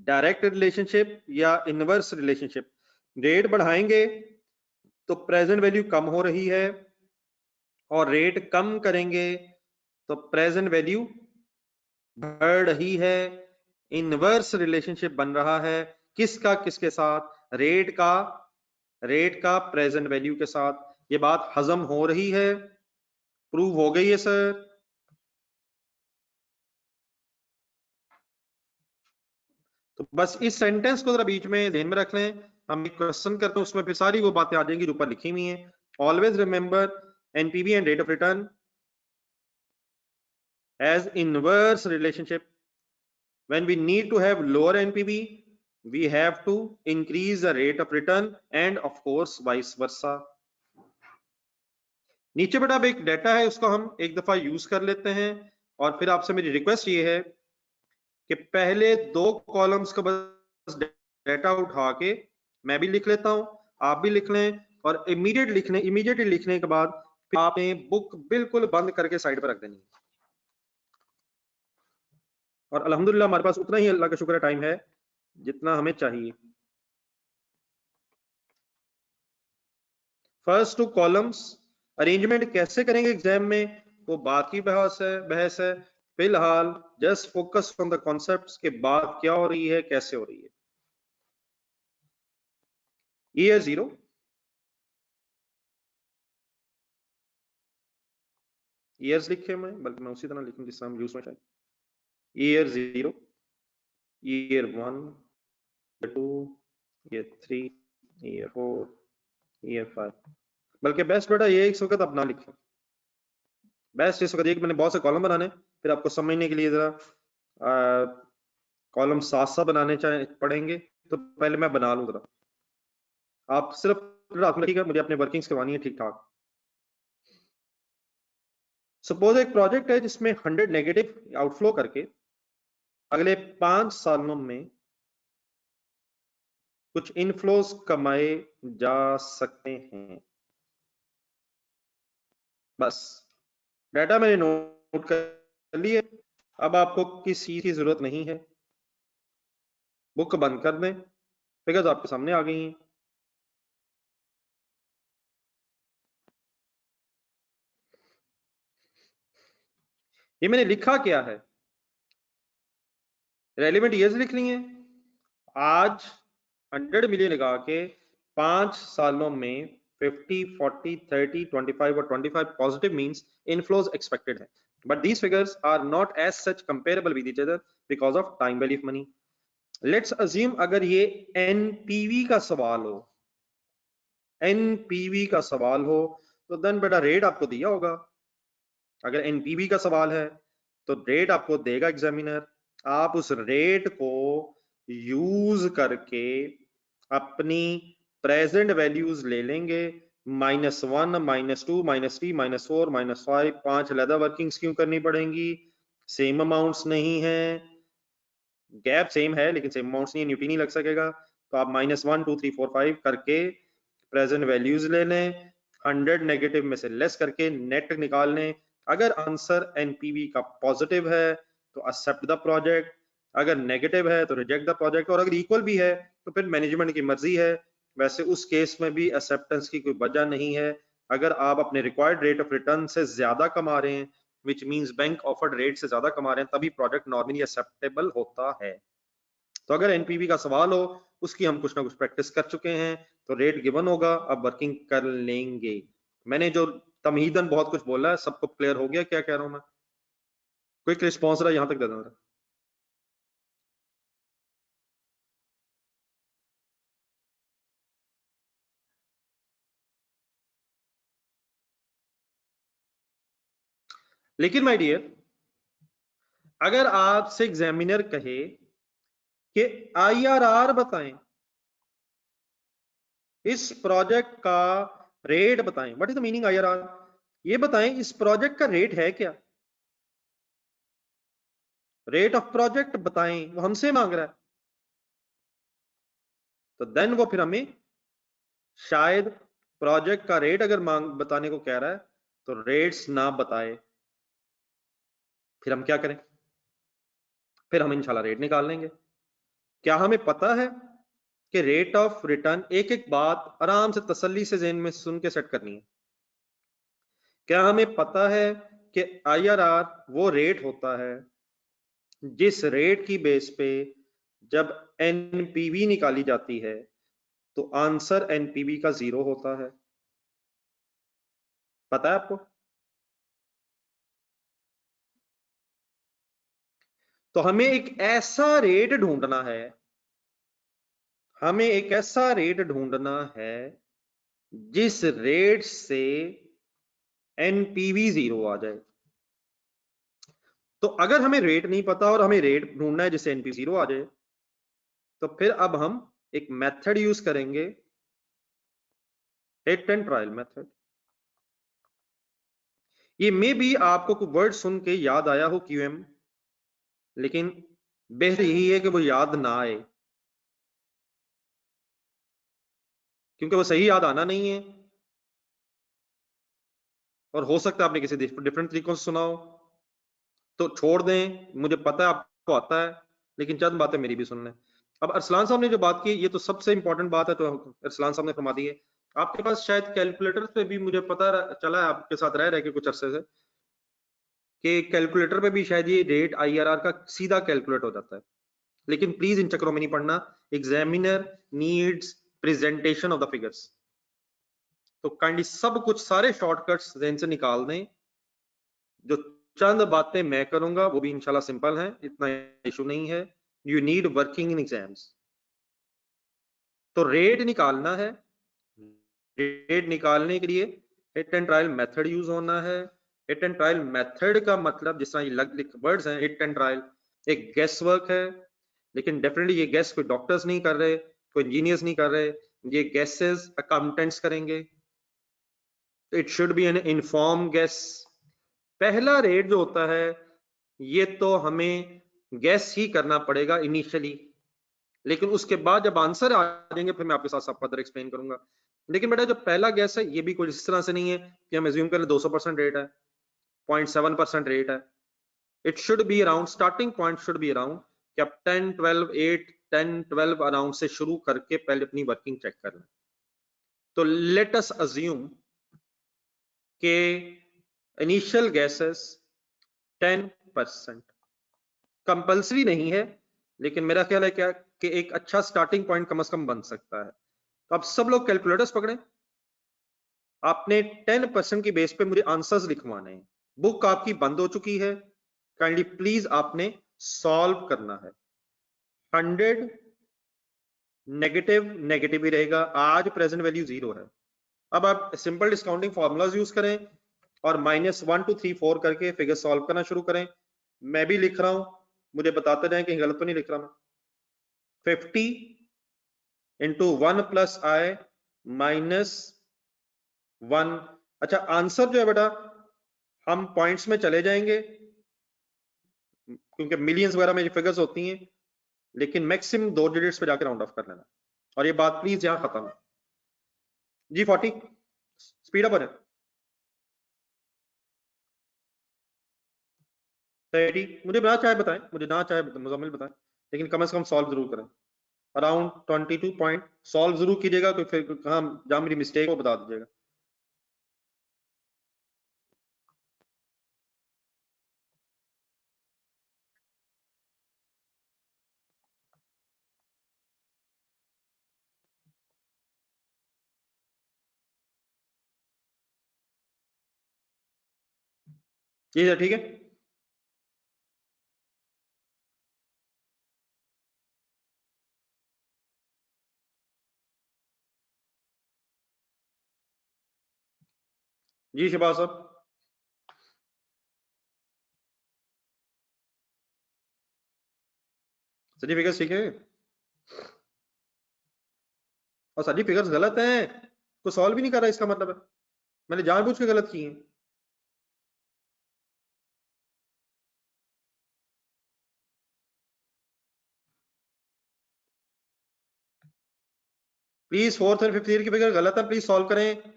direct relationship या इनवर्स रिलेशनशिप? रेट बढ़ाएंगे तो प्रेजेंट वैल्यू कम हो रही है और रेट कम करेंगे तो प्रेजेंट वैल्यू बढ़ रही है। इनवर्स रिलेशनशिप बन रहा है किसका किसके साथ? रेट का प्रेजेंट वैल्यू के साथ। ये बात हजम हो रही है? प्रूव हो गई है सर? तो बस इस सेंटेंस को जरा बीच में ध्यान में रख लें। हम एक क्वेश्चन करते हैं, उसमें फिर सारी वो बातें आ जाएंगी ऊपर लिखी हुई हैं। Always remember NPV and rate of return as inverse relationship. When we need to have lower NPV, we have to increase the rate of return and of course vice versa. नीचे बेटा अब एक डेटा है, उसको हम एक दफा use कर लेते हैं और फिर आपसे मेरी रिक्वेस्ट ये है कि पहले 2 कॉलम्स का बस डेटा उठा के मैं भी लिख लेता हूं, आप भी लिख लें, और इमीडिएटली लिखने के बाद फिर आपने बुक बिल्कुल बंद करके साइड पर रख देनी है। और अल्हम्दुलिल्लाह हमारे पास उतना ही अल्लाह का शुक्र है टाइम है जितना हमें चाहिए। फर्स्ट 2 कॉलम्स अरेंजमेंट कैसे करेंगे एग्जाम में वो बात की बहस है। फिलहाल just focus on the concepts के बाद क्या हो रही है, कैसे हो रही है। ईयर 0, ईयर्स लिखे मैं, बल्कि मैं उसी तरह लिखूं जिस तरह हम यूज में शायद। Year 0, year 1, year 2, year 3, year 4, year 5। बल्कि बेस्ट बेटा ये इस वक्त आप ना लिखें, बेस्ट इस वक्त एक मैंने बहुत से कॉलम बनाने, फिर आपको समझने के लिए जरा कॉलम साथ साथ बनाने पड़ेंगे, तो पहले मैं बना लूं जरा। आप सिर्फ रात में, ठीक है, मुझे अपने वर्किंग्स करवानी है ठीक ठाक। सपोज एक प्रोजेक्ट है जिसमें 100 नेगेटिव आउटफ्लो करके अगले 5 सालों में कुछ इनफ्लोज कमाए जा सकते हैं। बस डाटा मैंने नोट कर लिया, अब आपको किसी की जरूरत नहीं है, बुक बंद कर दें, फिगर्स आपके सामने आ गई हैं। ये मैंने लिखा क्या है, रेलिवेंट ईयर्स लिख ली है। आज 100 मिलियन लगा के 5 सालों में 50, 40, 30, 25 और 25 पॉजिटिव मींस इनफ्लोज एक्सपेक्टेड है। but these figures are not as such comparable with each other because of time value of money. Let's assume अगर ये NPV का सवाल हो, NPV का सवाल हो, तो देन बेटा रेट आपको दिया होगा। अगर NPV का सवाल है तो रेट आपको देगा एग्जामिनर, आप उस रेट को यूज करके अपनी प्रेजेंट वैल्यूज ले लेंगे, -1, -2, -3, -4, -5, 5 लेदर वर्किंग्स क्यों करनी पड़ेंगी? सेम अमाउंट्स नहीं है, गैप सेम है लेकिन सेम अमाउंट्स नहीं है, न्यूटी नहीं लग सकेगा, तो आप -1, 2, 3, 4, 5 करके प्रेजेंट वैल्यूज ले लें, 100 नेगेटिव में से लेस करके नेट निकाल लें। अगर आंसर एनपीवी का पॉजिटिव है तो एक्सेप्ट द प्रोजेक्ट, अगर नेगेटिव है तो रिजेक्ट द प्रोजेक्ट, और अगर इक्वल भी है तो फिर मैनेजमेंट की मर्जी है। वैसे उस केस में भी एक्सेप्टेंस की कोई वजह नहीं है। अगर आप अपने रिक्वायर्ड रेट ऑफ रिटर्न से ज्यादा कमा रहे हैं, which means bank offered rate से ज्यादा कमा रहे हैं, तभी प्रोजेक्ट नॉर्मली एक्सेप्टेबल होता है। तो अगर एनपीवी का सवाल हो, उसकी हम कुछ ना कुछ प्रैक्टिस कर चुके हैं, तो रेट गिवन होगा, अब वर्किंग कर लेंगे। मैंने जो तमहीदन बहुत कुछ बोला है, सबको क्लियर हो गया क्या कह रहा हूं मैं? क्विक रिस्पॉन्स रहा यहां तक दे देना। लेकिन माय डियर, अगर आपसे एग्जामिनर कहे कि आईआरआर बताएं, इस प्रोजेक्ट का रेट बताएं, what is the meaning IRR, ये बताएं इस प्रोजेक्ट का रेट है क्या, रेट ऑफ प्रोजेक्ट बताएं, वो हमसे मांग रहा है। तो देन वो फिर हमें शायद प्रोजेक्ट का रेट अगर मांग बताने को कह रहा है तो रेट्स ना बताए, फिर हम क्या करें? फिर हम इंशाल्लाह रेट निकाल लेंगे। क्या हमें पता है कि रेट ऑफ रिटर्न, एक एक बात आराम से तसल्ली से ज़हन में सुन के सेट करनी है। क्या हमें पता है कि आईआरआर वो रेट होता है जिस रेट की बेस पे जब एनपीवी निकाली जाती है तो आंसर एनपीवी का 0 होता है? पता है आपको? तो हमें एक ऐसा रेट ढूंढना है, हमें एक ऐसा रेट ढूंढना है जिस रेट से एनपीवी 0 आ जाए। तो अगर हमें रेट नहीं पता और हमें रेट ढूंढना है जिससे एनपी 0 आ जाए, तो फिर अब हम एक मेथड यूज करेंगे, हिट एंड ट्रायल मेथड। ये मे भी आपको कोई वर्ड सुन के याद आया हो क्यूएम, लेकिन बेहतर यही है कि वो याद ना आए, क्योंकि वो सही याद आना नहीं है, और हो सकता है आपने किसी डिफरेंट तरीकों से सुना हो। तो छोड़ दें, मुझे पता है आपको आता है, लेकिन चंद बातें मेरी भी सुन लें। अब अरसलान साहब ने जो बात की, ये तो सबसे इंपॉर्टेंट बात है, तो अरसलान साहब ने फरमा दी है। आपके पास शायद कैलकुलेटर पे भी, मुझे पता चला है आपके साथ रह के कुछ अरसे से, कि कैलकुलेटर पे भी शायद ये रेट आईआरआर का सीधा कैलकुलेट हो जाता है। लेकिन प्लीज इन चक्करों में नहीं पढ़ना, examiner needs presentation of the figures. तो काइंडली सब कुछ सारे शॉर्टकट्स जहन से निकाल दें। जो चंद बातें मैं करूंगा वो भी इंशाल्लाह सिंपल हैं, इतना इशू नहीं है। You need working in exams. तो रेट निकालना है, रेट निकालने के लिए hit and trial method use होना है। हिट एंड ट्रायल मेथड का मतलब, जिस तरह ये वर्ड्स हैं हिट एंड ट्रायल, एक गेस वर्क है, लेकिन डेफिनेटली ये गेस कोई डॉक्टर्स नहीं कर रहे, कोई इंजीनियर्स नहीं कर रहे, ये गेसेस अकाउंटेंट्स करेंगे। It should be an inform guess. पहला रेट जो होता है ये तो हमें गैस ही करना पड़ेगा इनिशियली, लेकिन उसके बाद जब आंसर आ जाएंगे फिर मैं आपके साथ सब फर्दर एक्सप्लेन करूंगा। लेकिन बेटा जो पहला गैस है ये भी कुछ इस तरह से नहीं है कि हम एज्यूम करें 200% रेट है, 0.7% रेट है। It should be around, starting point should be around कि आप 10, 12, 8, 10, 12 अराउंड से शुरू करके पहले अपनी वर्किंग चेक कर लें। तो लेट अस अज्यूम के इनिशियल गैसेस 10%, कंपल्सरी नहीं है, लेकिन मेरा ख्याल है क्या कि एक अच्छा स्टार्टिंग पॉइंट कम से कम बन सकता है। तो अब सब लोग कैलकुलेटर्स पकड़ें, आपने 10% की बेस पे मुझे आंसर्स लिखवाने हैं। बुक आपकी बंद हो चुकी है, काइंडली प्लीज आपने सॉल्व करना है। 100 नेगेटिव नेगेटिव ही रहेगा, आज प्रेजेंट वैल्यू 0 है। अब आप सिंपल डिस्काउंटिंग फॉर्मूलाज यूज करें और -1 2 3 4 करके फिगर सॉल्व करना शुरू करें। मैं भी लिख रहा हूं, मुझे बताते रहें कहीं गलत तो नहीं लिख रहा मैं। 50 इंटू 1 प्लस आई -1। अच्छा, आंसर जो है बेटा हम पॉइंट्स में चले जाएंगे क्योंकि मिलियंस वगैरह में फिगर्स होती हैं, लेकिन मैक्सिमम 2 डिजिट्स पे जाकर राउंड ऑफ कर लेना। और ये बात प्लीज यहां खत्म जी। 40 स्पीड अप हो जाए। 30 मुझे ना चाहे बताएं, मुझे ना चाहे मुजम्मिल बताएं, लेकिन कम से कम सॉल्व जरूर करें। अराउंड 22 पॉइंट सॉल्व जरूर कीजिएगा, तो फिर कहाँ जहां मेरी मिस्टेक हो बता दीजिएगा। जी सर, ठीक है। जी शहबाज साहब, सर जी फिगर्स ठीक है और सर जी फिगर्स गलत हैं, को सॉल्व भी नहीं कर रहा, इसका मतलब है मैंने जानबूझ के गलत किए हैं। प्लीज 4th और 5th ईयर की फिगर गलत है, प्लीज सॉल्व करें,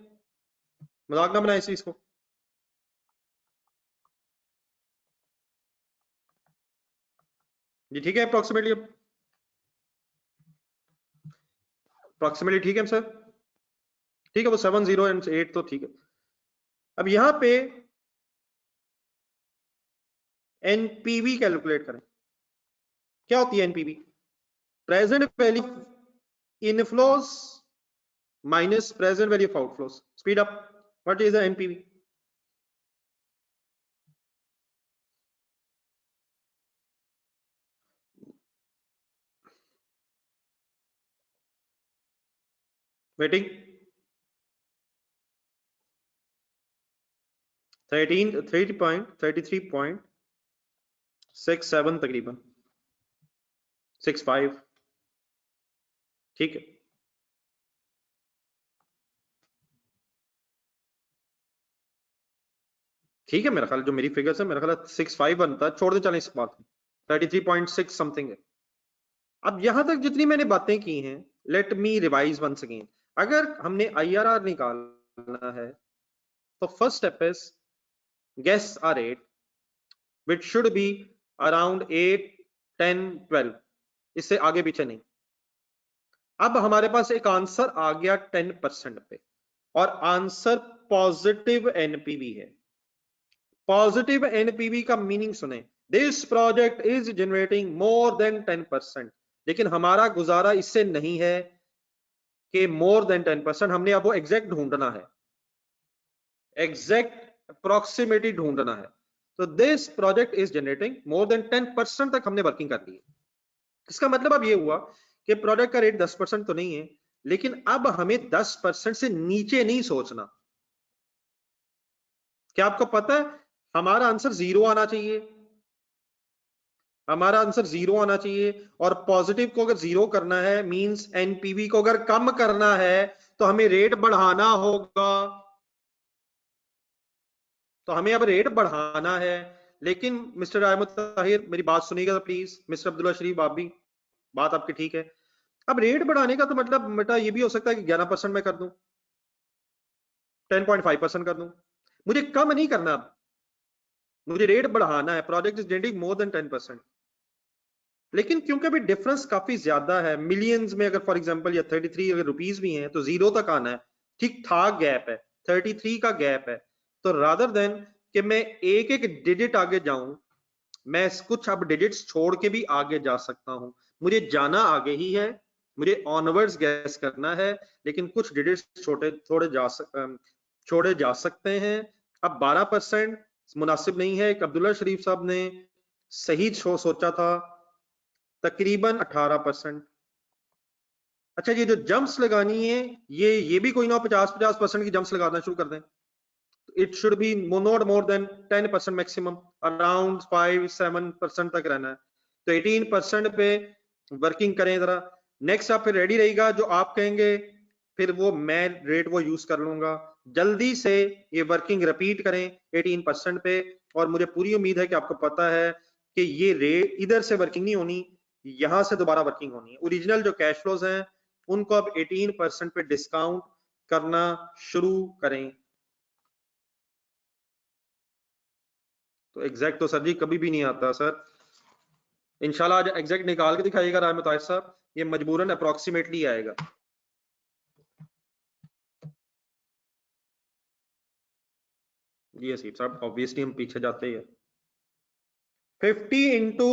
मजाक ना बनाए इस चीज को। जी ठीक है, अप्रोक्सीमेटली अप्रोक्सीमेटली ठीक है सर, ठीक है। वो 7 0 एंड 8 तो ठीक है। अब यहां पे एनपीवी कैलकुलेट करें। क्या होती है NPV? Present value inflows minus present value of outflows. Speed up, what is the NPV? Waiting 33.67 तकरीबन 65, ठीक है। ठीक है, मेरा ख्याल जो मेरी फिगर्स है मेरा ख्याल 65 बनता है, छोड़ दे चलें इस बात में। 33.6 समथिंग है। अब यहां तक जितनी मैंने बातें की हैं, let me revise once again. अगर हमने आईआरआर निकालना है तो first step is guess or rate which should be around 8 10 12, इससे आगे पीछे नहीं। अब हमारे पास एक आंसर आ गया 10% पे, और आंसर पॉजिटिव एनपीवी है। पॉजिटिव एनपीवी का मीनिंग सुने, this project is generating more then 10%। लेकिन हमारा गुजारा इससे नहीं है कि मोर देन 10%, हमने अब वो एग्जैक्ट ढूंढना है, एग्जैक्ट अप्रोक्सीमेटली ढूंढना है। तो this project is generating more then 10% तक हमने वर्किंग कर ली है। इसका मतलब अब ये हुआ कि प्रोडक्ट का रेट 10% तो नहीं है, लेकिन अब हमें 10% से नीचे नहीं सोचना। क्या आपको पता है हमारा आंसर 0 आना चाहिए, हमारा आंसर 0 आना चाहिए। और पॉजिटिव को अगर 0 करना है मींस एनपीवी को अगर कम करना है तो हमें रेट बढ़ाना होगा। तो हमें अब रेट बढ़ाना है। लेकिन मिस्टर अहमद ताहिर मेरी बात सुनिएगा प्लीज, मिस्टर अब्दुल्ला शरीफ आप भी, बात आपकी ठीक है। अब रेट बढ़ाने का तो मतलब बेटा ये भी हो सकता है कि 11% में कर दूं, 10.5% कर दूं, मुझे कम नहीं करना। अब मुझे रेट बढ़ाना है, project is generating more then 10%। लेकिन क्योंकि अभी डिफरेंस काफी ज्यादा है, मिलियंस में अगर फॉर एग्जांपल या 33 अगर रुपीस भी हैं तो 0 तक आना है, ठीक ठाक गैप है, 33 का गैप है। तो रादर देन कि मैं एक एक डिजिट आगे जाऊं, मैं कुछ अब डिजिट्स छोड़ के भी आगे जा सकता हूं। मुझे जाना आगे ही है, मुझे ऑनवर्ड्स गैस करना है, लेकिन कुछ डिजिट्स छोटे छोड़े जा सकते हैं। अब 12% मुनासिब नहीं है। एक अब्दुल्ला शरीफ साहब ने सही सोचा था, तकरीबन 18%। अच्छा, ये जो जंप्स लगानी है ये भी कोई ना 50% की जंप्स लगाना शुरू कर दें। It should B not more than 10% maximum, around 5-7% तक रहना है। तो 18% पे वर्किंग करें जरा। नेक्स्ट आप फिर रेडी रहेगा, जो आप कहेंगे फिर वो मैं रेट वो यूज कर लूंगा। जल्दी से ये वर्किंग रिपीट करें 18% पे, और मुझे पूरी उम्मीद है कि आपको पता है कि ये रेट इधर से वर्किंग नहीं होनी, यहां से दोबारा वर्किंग होनी है। ओरिजिनल जो कैश फ्लोज हैं उनको अब 18% पे डिस्काउंट करना शुरू करें। तो एग्जैक्ट तो सर जी कभी भी नहीं आता सर। इंशाल्लाह आज एग्जैक्ट निकाल के दिखाइएगा राय मुताहिर साहब, ये मजबूरन अप्रोक्सीमेटली आएगा। जी हसीब साहब, ऑब्वियसली हम पीछे जाते ही है। 50 into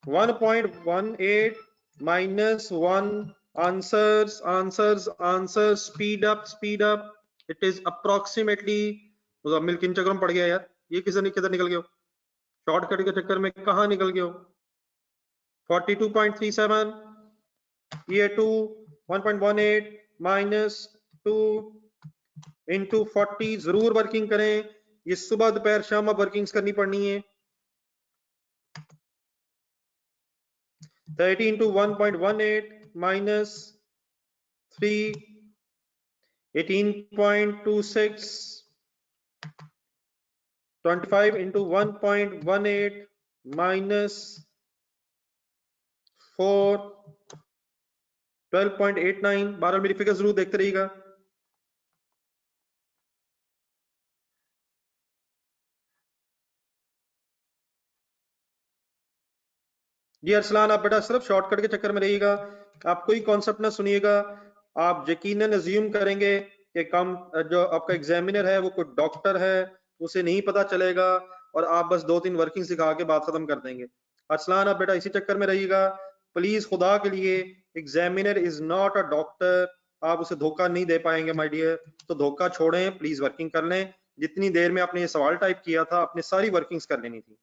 1.18 minus 1, answers answers answers, speed up, it is approximately. Muzammil किन चक्करों में पड़ गया यार, ये किधर निकल गया, शॉर्टकट के चक्कर में कहां निकल गया। 42.37, ये 2, 1.18 माइनस 2 इंटू 40, जरूर वर्किंग करें। ये सुबह दोपहर शाम अब वर्किंग्स करनी पड़नी है। 30 इंटू 1.18 माइनस 3, 18.26, 25 इंटू 1.18 माइनस 4, 12.89। बहरहाल मेरी फिगर जरूर देखते रहिएगा। जी अरसलान, आप बेटा सिर्फ शॉर्टकट के चक्कर में रहिएगा, आप कोई कॉन्सेप्ट ना सुनिएगा। आप यकीनन अज्यूम करेंगे कि कम जो आपका एग्जामिनर है वो कोई डॉक्टर है, उसे नहीं पता चलेगा, और आप बस 2-3 वर्किंग सिखा के बात खत्म कर देंगे। अरसलान, आप बेटा इसी चक्कर में रहिएगा प्लीज, खुदा के लिए। Examiner is not a doctor, आप उसे धोखा नहीं दे पाएंगे माय डियर। तो धोखा छोड़ें, प्लीज वर्किंग कर लें। जितनी देर में आपने ये सवाल टाइप किया था, आपने सारी वर्किंग्स कर लेनी थी।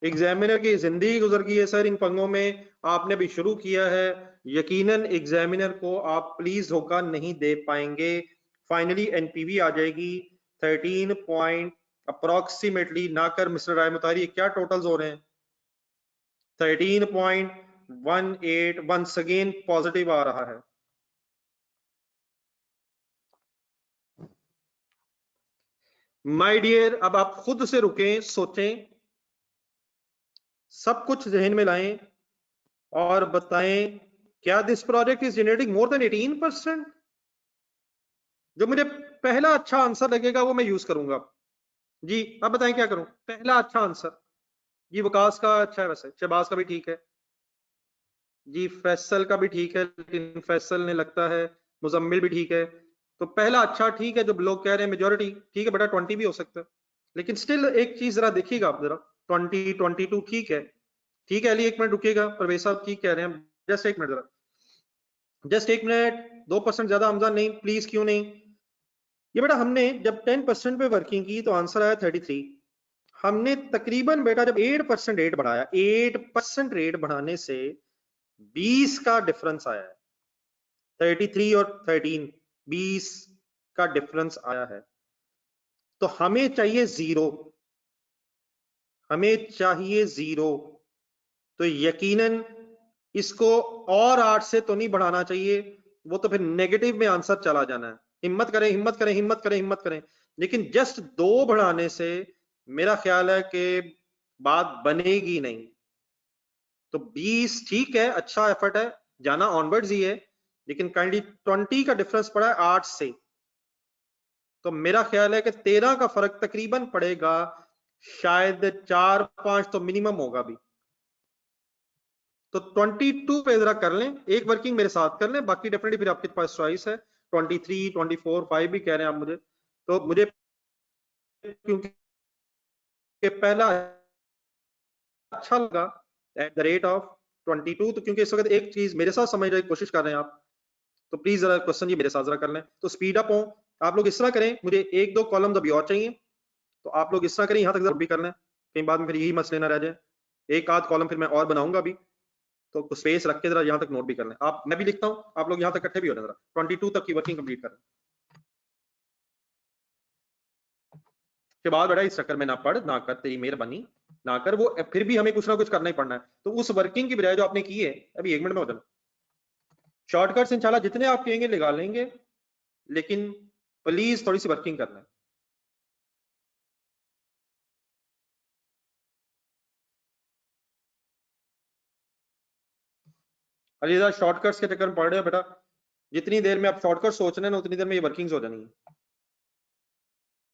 एग्जामिनर की जिंदगी गुजर गई है सर इन पंगों में, आपने भी शुरू किया है। यकीनन एग्जामिनर को आप प्लीज धोखा नहीं दे पाएंगे। फाइनली एनपीवी आ जाएगी 13 पॉइंट अप्रोक्सीमेटली, ना कर मिस्टर राय मुतारी, क्या टोटल्स हो रहे हैं। 13.18 वंस अगेन पॉजिटिव आ रहा है। माय डियर, अब आप खुद से रुकें, सोचें, सब कुछ जहन में लाएं और बताएं, क्या this project is generating more then 18%? जो मुझे पहला अच्छा आंसर लगेगा वो मैं यूज करूंगा। जी अब बताएं क्या करूं, पहला अच्छा आंसर। जी वकास का अच्छा है, वैसे शहबाज का भी ठीक है, जी फैसल का भी ठीक है, लेकिन फैसल ने लगता है, मुजम्मिल भी ठीक है। तो पहला अच्छा ठीक है, जब लोग कह रहे हैं मेजोरिटी ठीक है बेटा, 20 भी हो सकता है, लेकिन स्टिल एक चीज जरा देखिएगा आप, जरा 20, 22 ठीक है। ठीक है अली, एक मिनट रुकिएगा, परवेज साहब ठीक कह रहे हैं, जस्ट एक मिनट जरा, जस्ट एक मिनट। 2% ज्यादा हमजा नहीं प्लीज, क्यों नहीं। ये बेटा हमने जब 10% पे वर्किंग की तो आंसर आया 33। हमने तकरीबन बेटा जब 8% रेट बढ़ाया, 8% रेट बढ़ाने से 20 का डिफरेंस आया है। 33 और 13, 20 का डिफरेंस आया है। तो हमें चाहिए 0, हमें चाहिए 0। तो यकीनन इसको और 8 से तो नहीं बढ़ाना चाहिए, वो तो फिर नेगेटिव में आंसर चला जाना है। हिम्मत करें, हिम्मत करें, हिम्मत करें, हिम्मत करें। लेकिन जस्ट 2 बढ़ाने से मेरा ख्याल है कि बात बनेगी नहीं। तो 20 ठीक है, अच्छा एफर्ट है, जाना ऑनवर्ड्स ही है, लेकिन काइंडली 20 का डिफरेंस पड़ा है 8 से। तो मेरा ख्याल है कि 13 का फर्क तकरीबन पड़ेगा, शायद 4-5 तो मिनिमम होगा भी। तो 22 पे जरा कर लें, एक वर्किंग मेरे साथ कर लें, बाकी डेफिनेटली फिर आपके पास चॉइस है। 23, 24, 5 भी कह रहे हैं आप मुझे, तो मुझे क्योंकि पहला अच्छा लगा एट द रेट ऑफ 22, तो क्योंकि इस वक्त एक चीज मेरे साथ समझने की कोशिश कर रहे हैं आप, तो प्लीज जरा क्वेश्चन ये मेरे साथ जरा कर लें। तो स्पीड अप हो, आप लोग इस तरह करें, मुझे एक दो कॉलम अभी और चाहिए, तो आप लोग इस तरह करें, यहाँ तक भी करना है, कहीं बाद में फिर यही मसले ना रह जाए। एक आध कॉलम फिर मैं और बनाऊंगा अभी, तो स्पेस रख के जरा यहाँ तक नोट भी करना है। आप, मैं भी लिखता हूँ, आप लोग यहाँ तक इकट्ठे भी हो जाए, जरा 22 तक की वर्किंग कंप्लीट करें। के बाद बेटा इस चक्कर में ना पढ़ ना कर, तेरी मेहरबानी ना कर, वो फिर भी हमें कुछ ना कुछ करना ही पड़ना है। तो उस वर्किंग की बजाय जो आपने की है, अभी 1 मिनट में हो जाना, शॉर्टकट्स इंशाल्लाह जितने आप कहेंगे लगा लेंगे, लेकिन प्लीज थोड़ी सी वर्किंग करना है। अलीजा शॉर्टकट्स के चक्कर में पड़ रहे हो बेटा, जितनी देर में आप शॉर्टकट सोच रहे हैं ना, उतनी देर में ये वर्किंग्स हो जानी है।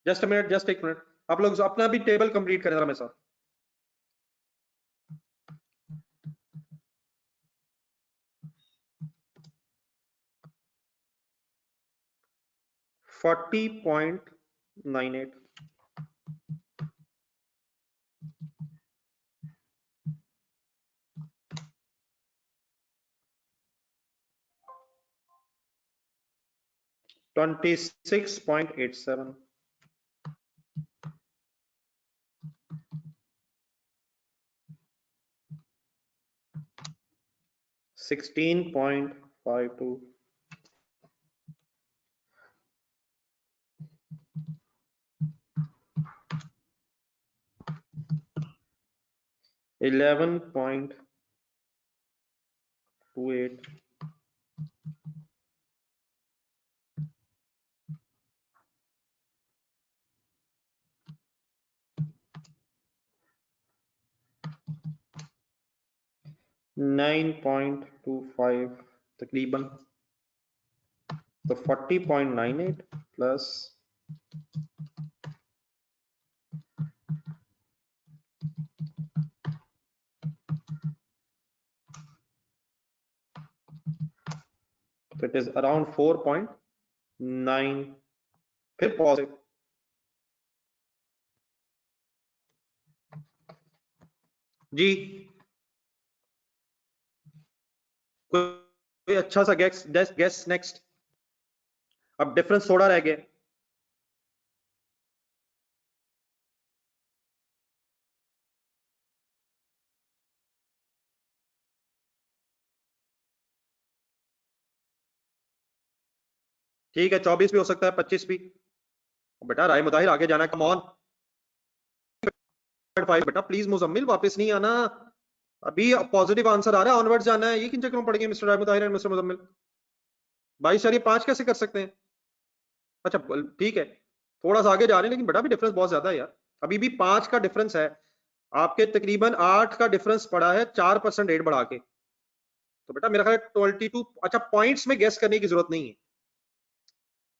Just a minute, just 1 minute, आप लोग अपना भी टेबल कंप्लीट करें जरा मेरे साथ। $40.98, $26.87, $16.52, $11.28, $9.25 तकरीबन। तो 40.98 प्लस इट इज अराउंड 4.9, फिर पॉजिटिव जी। कोई अच्छा सा गैस गैस नेक्स्ट। अब डिफरेंस थोड़ा रह गया, ठीक है 24 भी हो सकता है, 25 भी। बेटा राय मुताहिर आगे जाना, कम ऑन। बेटा प्लीज मुजम्मिल वापस नहीं आना, अभी पॉजिटिव आंसर आ रहा है, ऑनवर्ड्स जाना है, ये किन चक्करों में पड़ गए mister Rai Mutahir and mister Muzammil? 22.5 कैसे कर सकते हैं? अच्छा ठीक है, थोड़ा सा आगे जा रहे हैं, लेकिन बेटा भी डिफरेंस बहुत ज्यादा है यार, अभी भी 5 का डिफरेंस है, आपके तकरीबन 8 का डिफरेंस पड़ा है 4% रेट बढ़ा के। तो बेटा मेरा ख्याल 22, अच्छा पॉइंट्स में गेस करने की जरूरत नहीं है,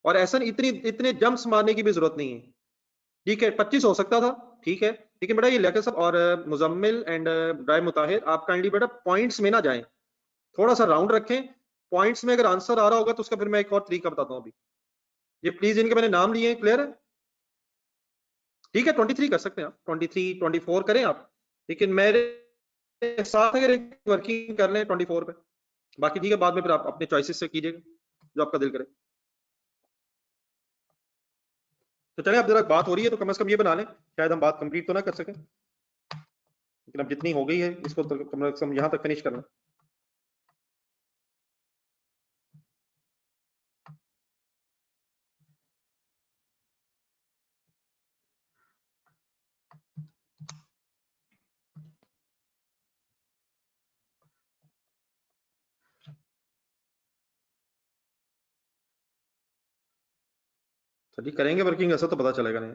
और ऐसा इतने जंप्स मारने की भी जरूरत नहीं है। ठीक है 25 हो सकता था, ठीक है, लेकिन बेटा ये लेकर सब और मुजम्मिल एंड राय मुताहिर, आप काइंडली बेटा पॉइंट्स में ना जाएं, थोड़ा सा राउंड रखें। पॉइंट्स में अगर आंसर आ रहा होगा तो उसका फिर मैं एक और तरीका बताता हूँ अभी। ये प्लीज इनके मैंने नाम लिए हैं, क्लियर है? ठीक है 23 कर सकते हैं आप, 23 24 करें आप, लेकिन मेरे साथ अगर एक वर्किंग कर लें 24 पे, बाकी ठीक है बाद में फिर आप अपने चॉइसेस से कीजिएगा जो आपका दिल करे। तो चले, अब जरा बात हो रही है तो कम से कम ये बना लें, शायद हम बात कंप्लीट तो ना कर सकें, लेकिन अब जितनी हो गई है इसको तो कम से कम यहाँ तक फिनिश करना। चलिए करेंगे वर्किंग, ऐसा तो पता चलेगा नहीं।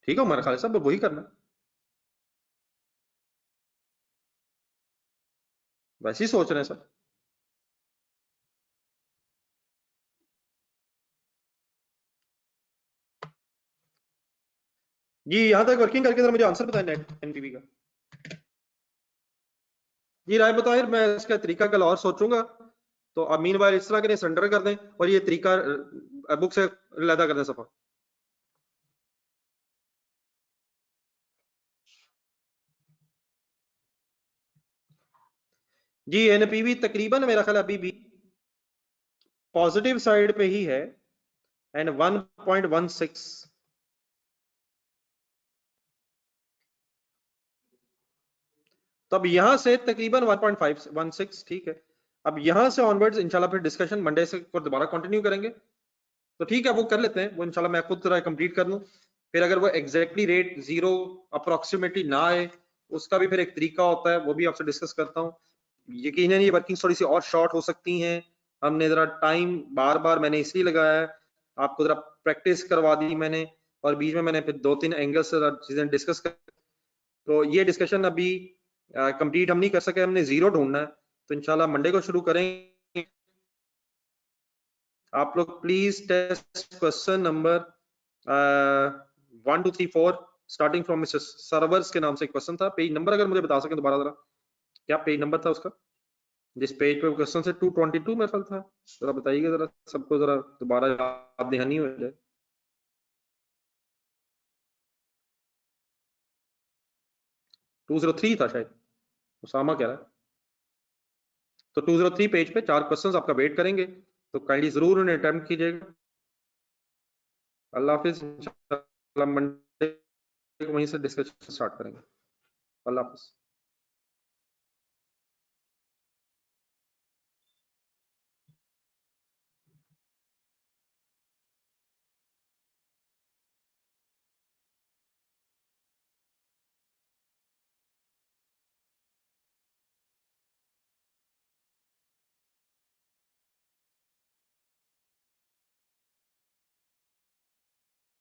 ठीक है उमर खालिद साहब, वही करना, वैसे ही सोच रहे हैं सर। जी यहाँ तक वर्किंग करके जरा मुझे आंसर बताएं नेट एनपीवी का। जी राय बताएं, मैं इसका तरीका कल और सोचूंगा, तो अब मीन वाल इस तरह के सरेंडर कर दें और ये तरीका बुक से लैदा कर दें सफा। जी एनपीवी तकरीबन मेरा ख्याल अभी भी पॉजिटिव साइड पे ही है एंड 1.16 तो अब यहां से तकरीबन 1.516 ठीक है। अब यहां से ऑनवर्ड्स इंशाल्लाह फिर डिस्कशन मंडे से को दोबारा कंटिन्यू करेंगे। तो ठीक है वो कर लेते हैं, वो इंशाल्लाह मैं खुद तरह कंप्लीट कर लूं। फिर अगर वो एग्जैक्टली रेट जीरो अप्रोक्सीमेटली ना आए, उसका भी फिर एक तरीका होता है, वो भी आपसे डिस्कस करता हूँ। यकीनन ये वर्किंग थोड़ी सी और शॉर्ट हो सकती हैं, हमने जरा टाइम बार बार मैंने इसलिए लगाया है, आपको जरा प्रैक्टिस करवा दी मैंने, और बीच में मैंने फिर 2-3 एंगल से चीजें डिस्कस कर। तो ये डिस्कशन अभी कंप्लीट हम नहीं कर सके, हमने जीरो ढूंढना है, तो इंशाल्लाह मंडे को शुरू करेंगे। आप लोग please test question number 1 2 3 4 starting from mister सर्वर्स के नाम से क्वेश्चन था, पेज नंबर अगर मुझे बता सकें दोबारा जरा, क्या पेज नंबर था उसका जिस पेज पे क्वेश्चन से 222 मेरे ख्याल था, जरा बताइएगा जरा सबको, जरा दोबारा याद दहानी हो जाए। 203 था शायद, उसामा कह रहा है। तो 203 पेज पे 4 क्वेश्चंस आपका वेट करेंगे, तो काइंडली जरूर उन्हें अटेम्प्ट कीजिएगा। अल्लाह हाफिज, इंशाल्लाह मंडे को वहीं से डिस्कशन स्टार्ट करेंगे। अल्लाह हाफिज।